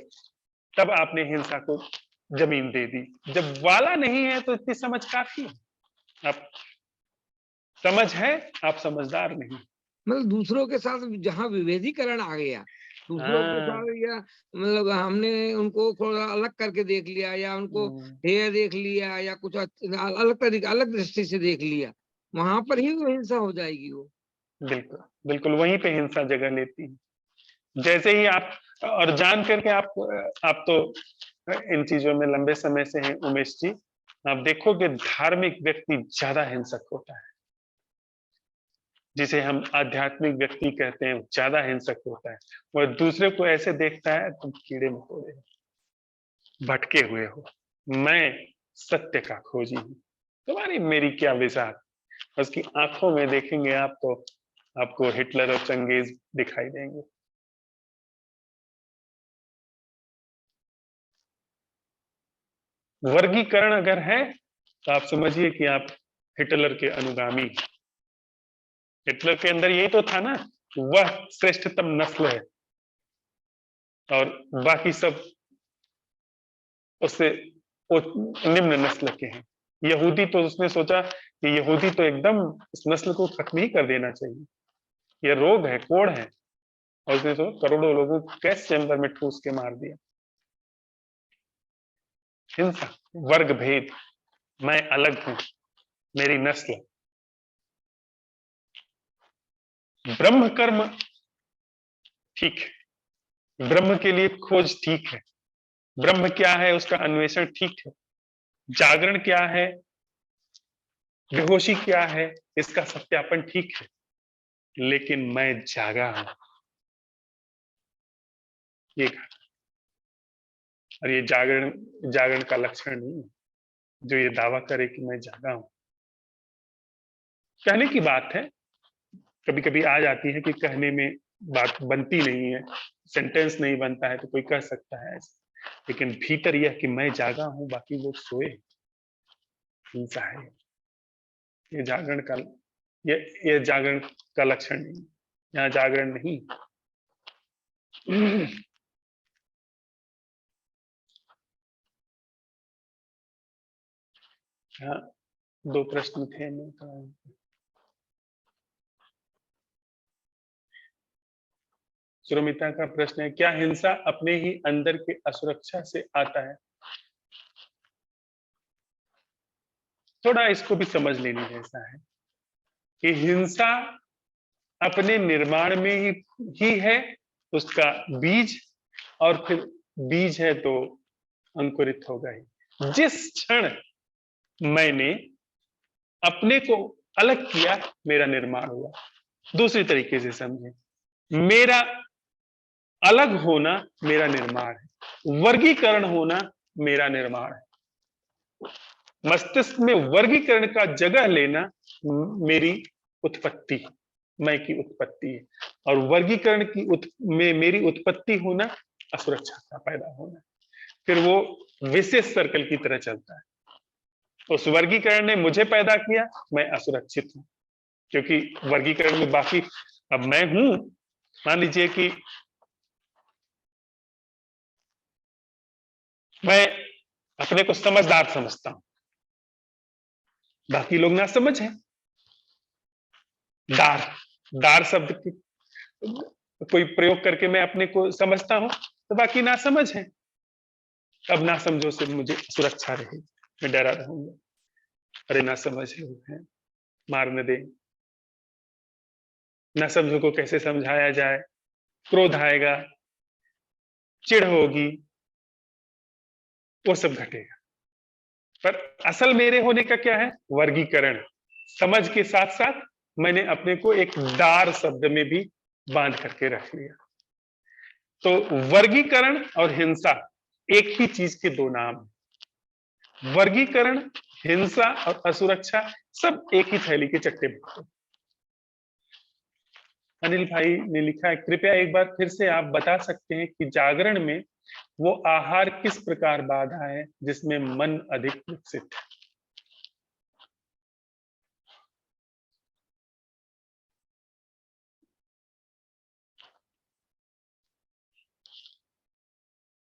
तब आपने हिंसा को जमीन दे दी। जब वाला नहीं है तो इतनी समझ काफी है। आप समझ है, आप समझदार नहीं। मतलब दूसरों के साथ जहाँ विभेदीकरण आ गया, दूसरों के साथ, या मतलब हमने उनको थोड़ा अलग करके देख लिया, या उनको हेय देख लिया, या कुछ अलग तरीके अलग दृष्टि से देख लिया, वहां पर ही वो हिंसा हो जाएगी। वो बिल्कुल बिल्कुल वहीं पे हिंसा जगह लेती है। जैसे ही आप, और जान करके आप तो इन चीजों में लंबे समय से हैं उमेश जी, आप देखोगे धार्मिक व्यक्ति ज्यादा हिंसक होता है, जिसे हम आध्यात्मिक व्यक्ति कहते हैं ज्यादा हिंसक होता है। वह दूसरे को ऐसे देखता है तुम कीड़े मकोड़े हो, भटके हुए हो, मैं सत्य का खोजी हूं, तुम्हारी मेरी क्या विसात। उसकी आंखों में देखेंगे आप तो आपको हिटलर और चंगेज दिखाई देंगे। वर्गीकरण अगर है तो आप समझिए कि आप हिटलर के अनुगामी। हिटलर के अंदर यही तो था ना, वह श्रेष्ठतम नस्ल है और बाकी सब उससे निम्न नस्ल के हैं। यहूदी तो उसने सोचा कि यहूदी तो एकदम इस नस्ल को खत्म ही कर देना चाहिए, यह रोग है, कोड़ है, और उसने तो करोड़ों लोगों को गैस चैम्बर में ठूस के मार दिया। हिंसा, वर्ग भेद, मैं अलग हूं, मेरी नस्ल। ब्रह्म कर्म ठीक है, ब्रह्म के लिए खोज ठीक है, ब्रह्म क्या है उसका अन्वेषण ठीक है, जागरण क्या है, बेहोशी क्या है, इसका सत्यापन ठीक है, लेकिन मैं जागा हूं ये, और ये जागरण जागरण का लक्षण नहीं है जो ये दावा करे कि मैं जागा हूं। कहने की बात है, कभी कभी आ जाती है कि कहने में बात बनती नहीं है, सेंटेंस नहीं बनता है तो कोई कह सकता है ऐसा, लेकिन भीतर यह कि मैं जागा हूं बाकी लोग सोए, हिंसा है। ये जागरण का, ये जागरण का लक्षण नहीं, यहाँ जागरण नहीं। हाँ, 2 प्रश्न थे। सुरमिता का प्रश्न है, क्या हिंसा अपने ही अंदर के असुरक्षा से आता है? थोड़ा इसको भी समझ लेने जैसा है कि हिंसा अपने निर्माण में ही है उसका बीज, और फिर बीज है तो अंकुरित होगा ही। जिस क्षण मैंने अपने को अलग किया मेरा निर्माण हुआ। दूसरी तरीके से समझें, मेरा अलग होना मेरा निर्माण है, वर्गीकरण होना मेरा निर्माण है। मस्तिष्क में वर्गीकरण का जगह लेना मेरी उत्पत्ति है। मैं की उत्पत्ति है, और वर्गीकरण में मेरी उत्पत्ति होना असुरक्षा का पैदा होना, फिर वो विशेष सर्कल की तरह चलता है। उस वर्गीकरण ने मुझे पैदा किया, मैं असुरक्षित हूं, क्योंकि वर्गीकरण में बाकी, अब मैं हूं, मान लीजिए कि मैं अपने को समझदार समझता हूं, बाकी लोग ना समझ है। दार शब्द की कोई प्रयोग करके मैं अपने को समझता हूं, तो बाकी ना समझ है। अब ना समझो से मुझे सुरक्षा रहे, मैं डरा रहूंगा, अरे ना समझ है, मार न दे। ना समझो को कैसे समझाया जाए, क्रोध आएगा, चिढ़ होगी, वो सब घटेगा। पर असल मेरे होने का क्या है? वर्गीकरण। समझ के साथ साथ मैंने अपने को एक दार शब्द में भी बांध करके रख लिया। तो वर्गीकरण और हिंसा एक ही चीज के दो नाम हैं। वर्गीकरण, हिंसा और असुरक्षा सब एक ही थैली के चट्टे बट्टे। अनिल भाई ने लिखा है, कृपया एक बार फिर से आप बता सकते हैं कि जागरण में वो आहार किस प्रकार बाधा है जिसमें मन अधिक विकसित है?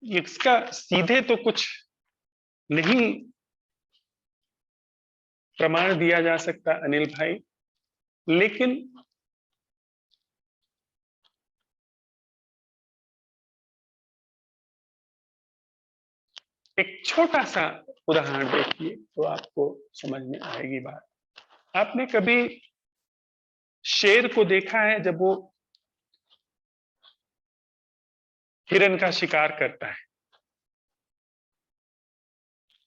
इसका सीधे तो कुछ नहीं प्रमाण दिया जा सकता अनिल भाई, लेकिन एक छोटा सा उदाहरण देखिए तो आपको समझ में आएगी बात। आपने कभी शेर को देखा है जब वो हिरन का शिकार करता है?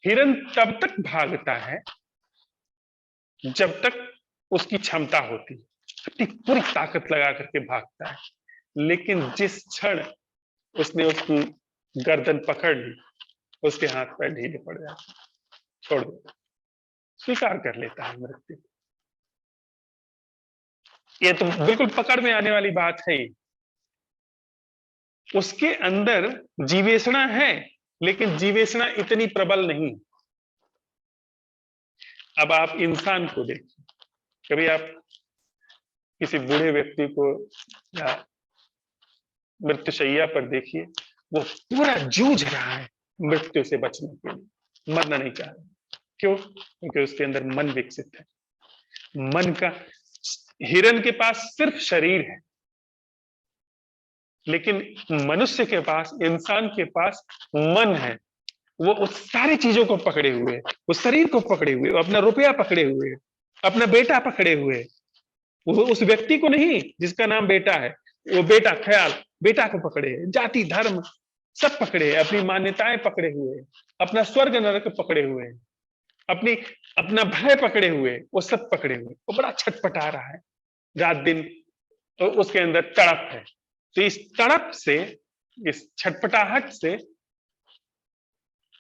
हिरन तब तक भागता है जब तक उसकी क्षमता होती है, अपनी पूरी ताकत लगा करके भागता है। लेकिन जिस क्षण उसने उसकी गर्दन पकड़ ली, उसके हाथ पैर ढीले पड़ जाते, छोड़ देता, स्वीकार कर लेता है मृत्यु। ये तो बिल्कुल पकड़ में आने वाली बात है ही। उसके अंदर जीवेषणा है, लेकिन जीवेषणा इतनी प्रबल नहीं। अब आप इंसान को देखिए, कभी आप किसी बूढ़े व्यक्ति को या मृत्युशैया पर देखिए, वो पूरा जूझ रहा है मृत्यु से बचने के लिए, मरना नहीं चाह रहा। क्यों? क्योंकि उसके अंदर मन विकसित है। मन का, हिरन के पास सिर्फ शरीर है, लेकिन मनुष्य के पास, इंसान के पास मन है। वो उस सारी चीजों को पकड़े हुए, उस शरीर को पकड़े हुए, अपना रुपया पकड़े हुए, अपना बेटा पकड़े हुए। वो उस व्यक्ति को नहीं जिसका नाम बेटा है, वो बेटा ख्याल, बेटा को पकड़े है, जाति धर्म सब पकड़े है, अपनी मान्यताएं पकड़े हुए, अपना स्वर्ग नरक पकड़े हुए, अपनी अपना भय पकड़े हुए, वो सब पकड़े हुए। वो बड़ा छटपटा रहा है रात दिन, तो उसके अंदर तड़प है। तो इस तड़प से, इस छटपटाहट से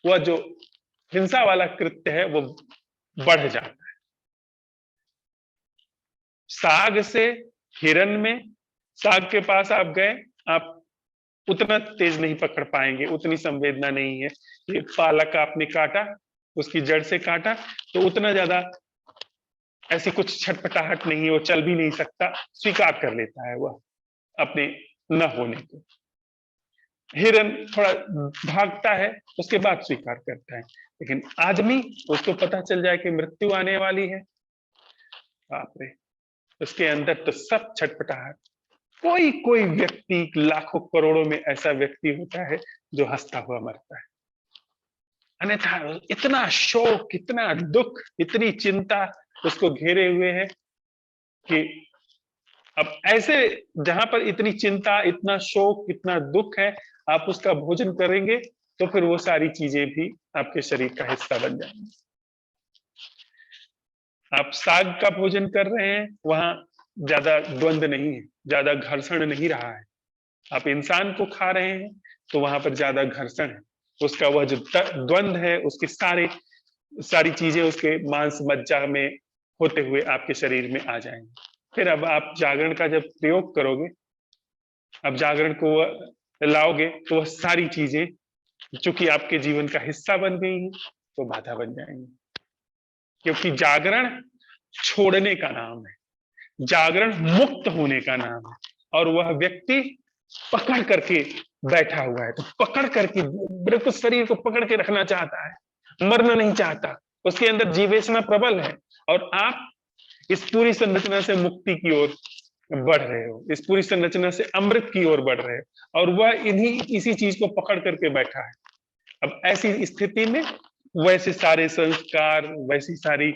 वह जो हिंसा वाला कृत्य है वो बढ़ जाता है। साग से हिरन में, साग के पास आप गए, आप उतना तेज नहीं पकड़ पाएंगे, उतनी संवेदना नहीं है। ये पालक आपने काटा, उसकी जड़ से काटा, तो उतना ज्यादा ऐसी कुछ छटपटाहट नहीं है, वो चल भी नहीं सकता, स्वीकार कर लेता है वह अपने न होने को। हिरन थोड़ा भागता है, उसके बाद स्वीकार करता है। लेकिन आदमी, उसको पता चल जाए कि मृत्यु आने वाली है, बाप रे, उसके अंदर तो सब छटपटाहट। कोई कोई व्यक्ति, लाखों करोड़ों में ऐसा व्यक्ति होता है जो हंसता हुआ मरता है। अन्यथा इतना शोक, इतना दुख, इतनी चिंता उसको घेरे हुए है कि अब ऐसे जहां पर इतनी चिंता, इतना शोक, इतना दुख है, आप उसका भोजन करेंगे तो फिर वो सारी चीजें भी आपके शरीर का हिस्सा बन जाएंगी। आप साग का भोजन कर रहे हैं, वहां ज्यादा द्वंद नहीं है, ज्यादा घर्षण नहीं रहा है। आप इंसान को खा रहे हैं तो वहां पर ज्यादा घर्षण है। उसका वह जो द्वंद है, उसकी सारी चीजें उसके मांस मज्जा में होते हुए आपके शरीर में आ जाएंगी। फिर अब आप जागरण का जब प्रयोग करोगे, अब जागरण को लाओगे, तो वह सारी चीजें चूंकि आपके जीवन का हिस्सा बन गई हैं तो बाधा बन जाएंगी। क्योंकि जागरण छोड़ने का नाम है, जागरण मुक्त होने का नाम है, और वह व्यक्ति पकड़ करके बैठा हुआ है, तो पकड़ करके बिल्कुल शरीर को पकड़ के रखना चाहता है, मरना नहीं चाहता, उसके अंदर जीवेशना प्रबल है, और आप इस पूरी संरचना से मुक्ति की ओर बढ़ रहे हो, इस पूरी संरचना से अमृत की ओर बढ़ रहे हो, और वह इसी चीज को पकड़ करके बैठा है। अब ऐसी स्थिति में वैसे सारे संस्कार, वैसी सारी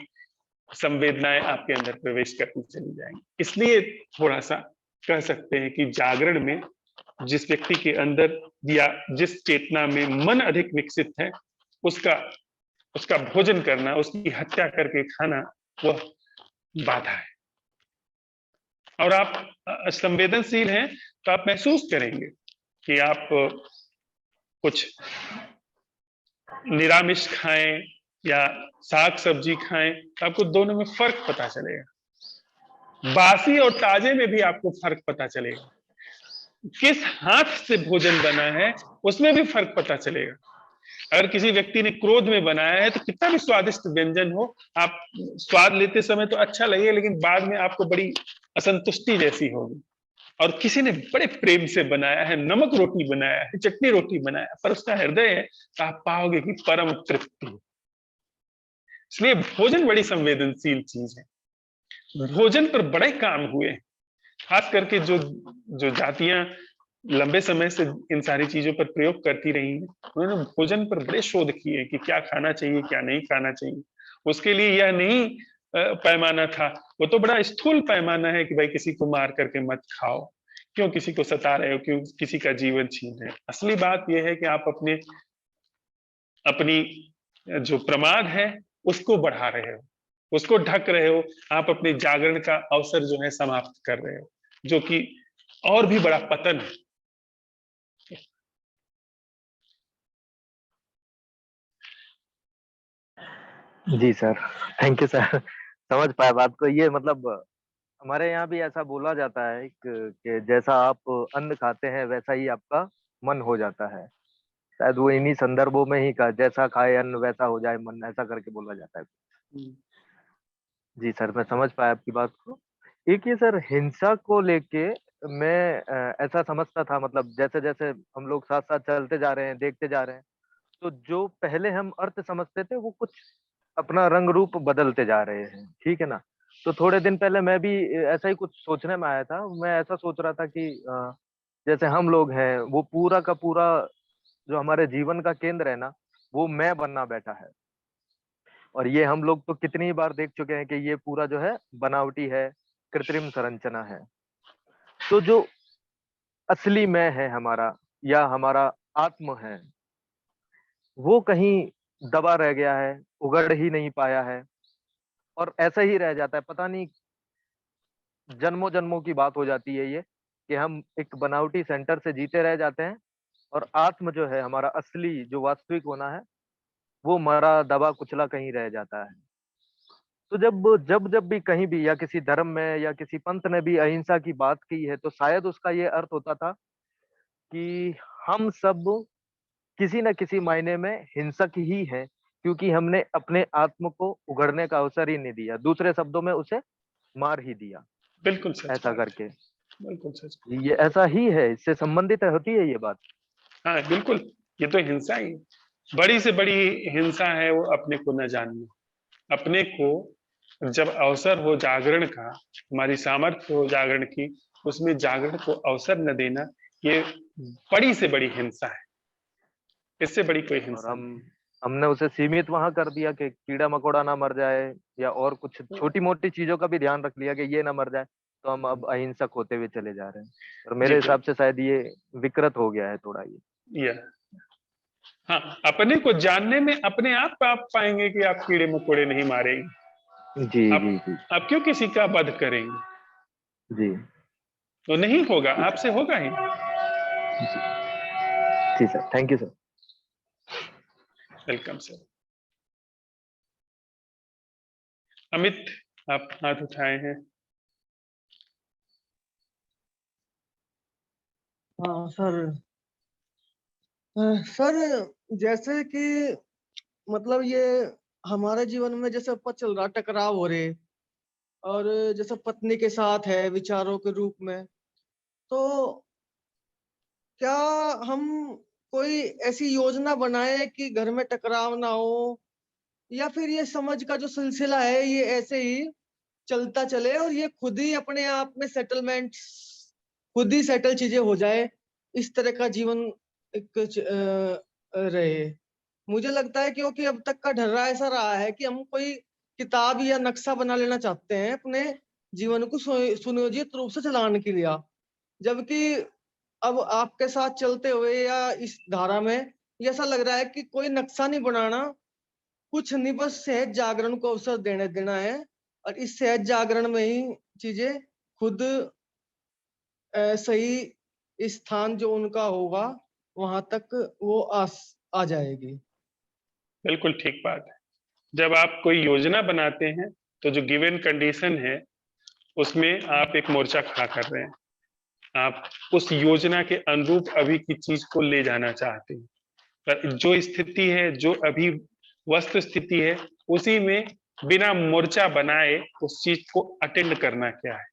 संवेदनाएं आपके अंदर प्रवेश करती चली जाएंगी। इसलिए थोड़ा सा कह सकते हैं कि जागरण में जिस व्यक्ति के अंदर या जिस चेतना में मन अधिक विकसित है, उसका भोजन करना, उसकी हत्या करके खाना, वह बाधा है। और आप संवेदनशील हैं तो आप महसूस करेंगे कि आप कुछ निरामिष खाएं या साग सब्जी खाएं, तो आपको दोनों में फर्क पता चलेगा। बासी और ताजे में भी आपको फर्क पता चलेगा। किस हाथ से भोजन बना है उसमें भी फर्क पता चलेगा। अगर किसी व्यक्ति ने क्रोध में बनाया है तो कितना भी स्वादिष्ट व्यंजन हो, आप स्वाद लेते समय तो अच्छा लगे, लेकिन बाद में आपको बड़ी असंतुष्टि जैसी होगी। और किसी ने बड़े प्रेम से बनाया है, नमक रोटी बनाया है, चटनी रोटी बनाया, पर उसका हृदय है, तो आप पाओगे कि परम तृप्ति। इसलिए भोजन बड़ी संवेदनशील चीज है। भोजन पर बड़े काम हुए, खास करके जो जातियां लंबे समय से इन सारी चीजों पर प्रयोग करती रही हैं, उन्होंने भोजन पर बड़े शोध किए कि क्या खाना चाहिए, क्या नहीं खाना चाहिए। उसके लिए यह नहीं पैमाना था, वो तो बड़ा स्थूल पैमाना है कि भाई किसी को मार करके मत खाओ, क्यों किसी को सता रहे हो, क्यों किसी का जीवन छीन रहे हो। असली बात यह है कि आप अपनी जो प्रमाद है उसको बढ़ा रहे हो, उसको ढक रहे हो, आप अपने जागरण का अवसर जो है समाप्त कर रहे हो, जो कि और भी बड़ा पतन है। जी सर, थैंक यू सर। समझ पाया बात को। ये मतलब हमारे यहाँ भी ऐसा बोला जाता है कि जैसा आप अन्न खाते हैं वैसा ही आपका मन हो जाता है। शायद वो इन्हीं संदर्भों में ही कहा, जैसा खाए अन्न वैसा हो जाए मन, ऐसा करके बोला जाता है। जी सर, मैं समझ पाया आपकी बात को। एक ये सर हिंसा को लेके मैं ऐसा समझता था, मतलब जैसे जैसे हम लोग साथ साथ चलते जा रहे हैं, देखते जा रहे हैं, तो जो पहले हम अर्थ समझते थे वो कुछ अपना रंग रूप बदलते जा रहे हैं, ठीक है ना। तो थोड़े दिन पहले मैं भी ऐसा ही कुछ सोचने में आया था। मैं ऐसा सोच रहा था कि जैसे हम लोग हैं, वो पूरा का पूरा जो हमारे जीवन का केंद्र है ना, वो मैं बनना बैठा है। और ये हम लोग तो कितनी बार देख चुके हैं कि ये पूरा जो है बनावटी है, कृत्रिम संरचना है। तो जो असली मैं है हमारा, या हमारा आत्म है, वो कहीं दबा रह गया है, उगड़ ही नहीं पाया है, और ऐसा ही रह जाता है। पता नहीं जन्मों जन्मों की बात हो जाती है ये, कि हम एक बनावटी सेंटर से जीते रह जाते हैं, और आत्म जो है हमारा असली जो वास्तविक होना है, वो मरा दबा कुचला कहीं रह जाता है। तो जब जब जब भी कहीं भी, या किसी धर्म में या किसी पंथ ने भी अहिंसा की बात की है, तो शायद उसका ये अर्थ होता था कि हम सब किसी न किसी मायने में हिंसक ही हैं, क्योंकि हमने अपने आत्म को उगड़ने का अवसर ही नहीं दिया, दूसरे शब्दों में उसे मार ही दिया, बिल्कुल सच ऐसा बात करके। है, बिल्कुल सच। ये ऐसा ही है, इससे संबंधित होती है ये बात। हाँ बिल्कुल, ये तो हिंसा ही है। बड़ी से बड़ी हिंसा है वो अपने को न जानना। अपने को जब अवसर हो जागरण का, हमारी सामर्थ्य हो जागरण की, उसमें जागरण को अवसर न देना, ये बड़ी से बड़ी हिंसा है। इससे बड़ी कोई और हिंसा नहीं है। हमने उसे सीमित वहां कर दिया कि कीड़ा मकोड़ा ना मर जाए, या और कुछ छोटी मोटी चीजों का भी ध्यान रख लिया कि ये ना मर जाए, तो हम अब अहिंसक होते हुए चले जा रहे हैं। और जी मेरे हिसाब से शायद ये विकृत हो गया है थोड़ा ये। ये हाँ, अपने को जानने में अपने आप पाएंगे कि आप कीड़े मकोड़े नहीं मारेंगे। जी आप जी जी आप क्यों किसी का वध करेंगे? जी तो नहीं होगा, जी आपसे होगा ही। जी sir, thank you sir. Welcome sir. Amit, आप हाथ उठाए हैं। हाँ सर। सर, जैसे कि मतलब ये हमारे जीवन में जैसे पता चल रहा टकराव हो रहे, और जैसे पत्नी के साथ है विचारों के रूप में, तो क्या हम कोई ऐसी योजना बनाए कि घर में टकराव ना हो, या फिर ये समझ का जो सिलसिला है ये ऐसे ही चलता चले और ये खुद ही अपने आप में सेटलमेंट, खुद ही सेटल चीजें हो जाए, इस तरह का जीवन रहे। मुझे लगता है क्योंकि अब तक का ढर्रा ऐसा रहा है कि हम कोई किताब या नक्शा बना लेना चाहते हैं अपने जीवन को सुनियोजित रूप से चलाने के लिए, जबकि अब आपके साथ चलते हुए या इस धारा में ये ऐसा लग रहा है कि कोई नक्शा नहीं बनाना, कुछ नहीं, बस सहज जागरण को अवसर देने देना है, और इस सहज जागरण में ही चीजें खुद सही स्थान जो उनका होगा वहां तक वो आ जाएगी। बिल्कुल ठीक बात है। जब आप कोई योजना बनाते हैं तो जो गिवन कंडीशन है उसमें आप एक मोर्चा खड़ा कर रहे हैं, आप उस योजना के अनुरूप अभी की चीज को ले जाना चाहते हैं, पर जो स्थिति है, जो अभी वस्तु स्थिति है, उसी में बिना मोर्चा बनाए उस चीज को अटेंड करना क्या है,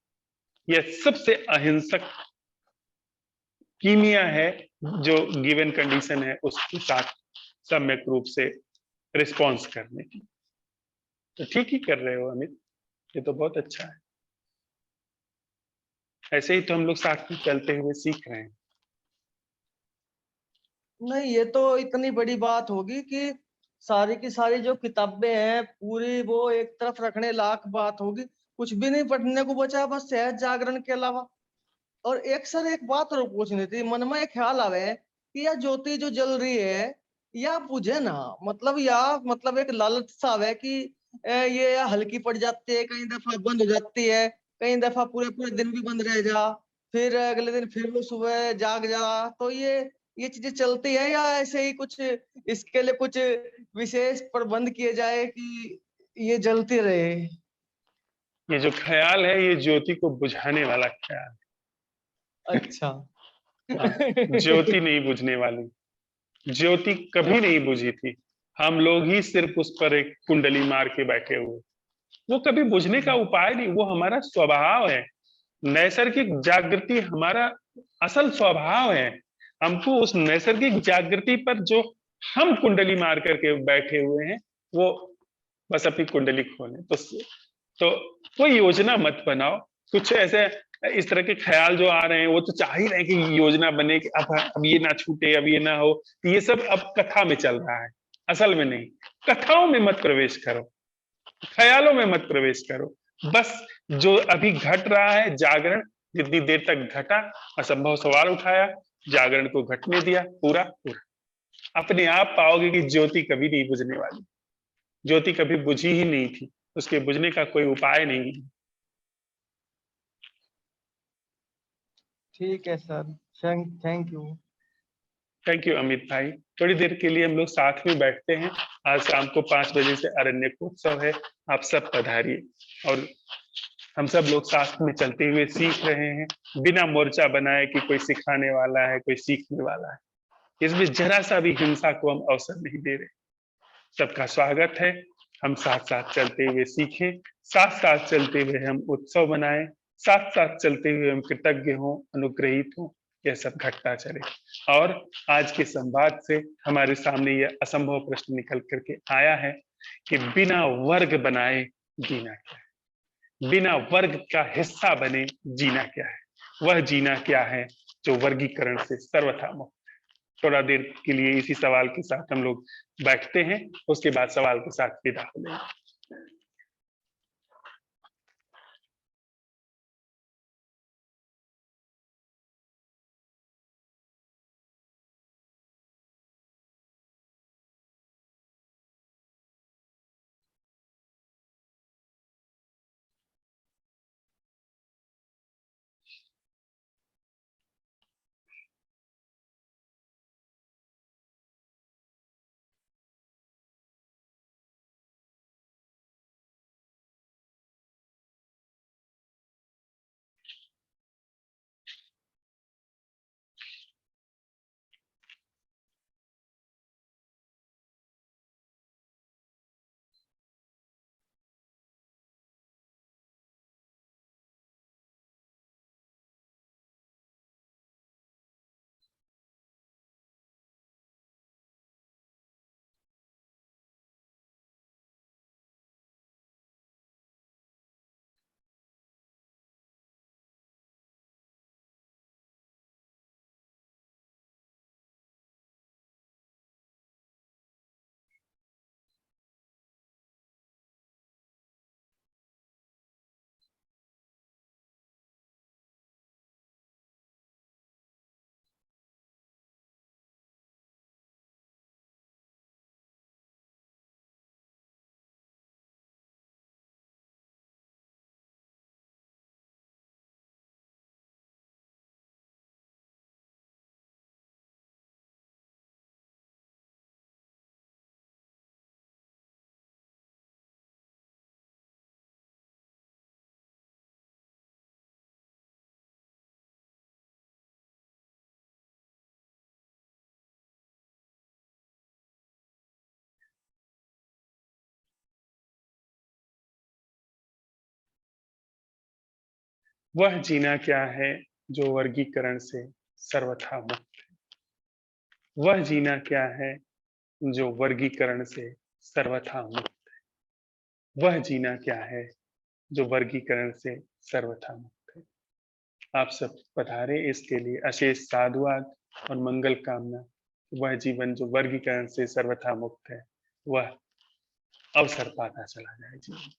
यह सबसे अहिंसक कीमिया है जो गिवन कंडीशन है उसके साथ सम्यक रूप से रिस्पॉन्स करने की। तो ठीक ही कर रहे हो अमित, ये तो बहुत अच्छा है। ऐसे ही तो हम लोग साथ में चलते हुए सीख रहे हैं। नहीं, ये तो इतनी बड़ी बात होगी कि सारी की सारी जो किताबें हैं पूरी वो एक तरफ रखने लायक बात होगी, कुछ भी नहीं पढ़ने को बचा बस सहज जागरण के अलावा। और एक सर एक बात और पूछनी थी, मन में एक ख्याल आवे कि यह ज्योति जो जल रही है या बुझे ना, मतलब या मतलब एक लालच सा आवे कि ये या हल्की पड़ जाती है, कई दफा बंद हो जाती है, कई दफा पूरे पूरे दिन भी बंद रह जा, फिर अगले दिन फिर वो सुबह जाग जा। तो ये चीजें चलती है या ऐसे ही कुछ इसके लिए कुछ विशेष प्रबंध किए जाए कि ये जलती रहे? ये जो ख्याल है ये ज्योति को बुझाने वाला ख्याल अच्छा। है। हाँ, ज्योति नहीं बुझने वाली, ज्योति कभी नहीं बुझी थी, हम लोग ही सिर्फ उस पर एक कुंडली मार के बैठे हुए। वो कभी बुझने का उपाय नहीं, वो हमारा स्वभाव है, नैसर्गिक जागृति हमारा असल स्वभाव है। हमको उस नैसर्गिक जागृति पर जो हम कुंडली मार करके बैठे हुए हैं, वो बस अपनी कुंडली खोलें। तो कोई योजना मत बनाओ, कुछ ऐसे इस तरह के ख्याल जो आ रहे हैं वो तो चाह ही रहे हैं कि योजना बने कि अब ये ना छूटे, अब ये ना हो। तो ये सब अब कथा में चल रहा है, असल में नहीं। कथाओं में मत प्रवेश करो, ख्यालों में मत प्रवेश करो। बस जो अभी घट रहा है जागरण, जितनी देर तक घटा, असंभव सवाल उठाया, जागरण को घटने दिया, पूरा पूरा अपने आप पाओगे कि ज्योति कभी नहीं बुझने वाली, ज्योति कभी बुझी ही नहीं थी, उसके बुझने का कोई उपाय नहीं है। ठीक है sir, thank you. Thank you Amit भाई। थोड़ी देर के लिए हम लोग साथ में बैठते हैं। आज शाम को 5 बजे से अरण्यकोत्सव है, आप सब पधारिए और हम सब लोग साथ में चलते हुए सीख रहे हैं, बिना मोर्चा बनाए कि कोई सिखाने वाला है, कोई सीखने वाला है। इसमें जरा सा भी हिंसा को हम अवसर नहीं दे रहे। सबका स्वागत है, हम साथ साथ चलते हुए सीखें, साथ साथ चलते हुए हम उत्सव मनाएं, साथ साथ चलते हुए हम कृतज्ञ हों, अनुग्रहित हों, यह सब घटता चले। और आज के संवाद से हमारे सामने यह असंभव प्रश्न निकल करके आया है कि बिना वर्ग बनाए जीना क्या है, बिना वर्ग का हिस्सा बने जीना क्या है, वह जीना क्या है जो वर्गीकरण से सर्वथा मुक्त। थोड़ा देर के लिए इसी सवाल के साथ हम लोग बैठते हैं, उसके बाद सवाल के साथ विदा हो लेंगे। वह जीना क्या है जो वर्गीकरण से सर्वथा मुक्त है। वह जीना क्या है जो वर्गीकरण से सर्वथा मुक्त है। वह जीना क्या है जो वर्गीकरण से सर्वथा मुक्त है। आप सब पधारे, इसके लिए अशेष साधुवाद और मंगल कामना। वह जीवन जो वर्गीकरण से सर्वथा मुक्त है, वह अवसर पाता चला जाए। जी।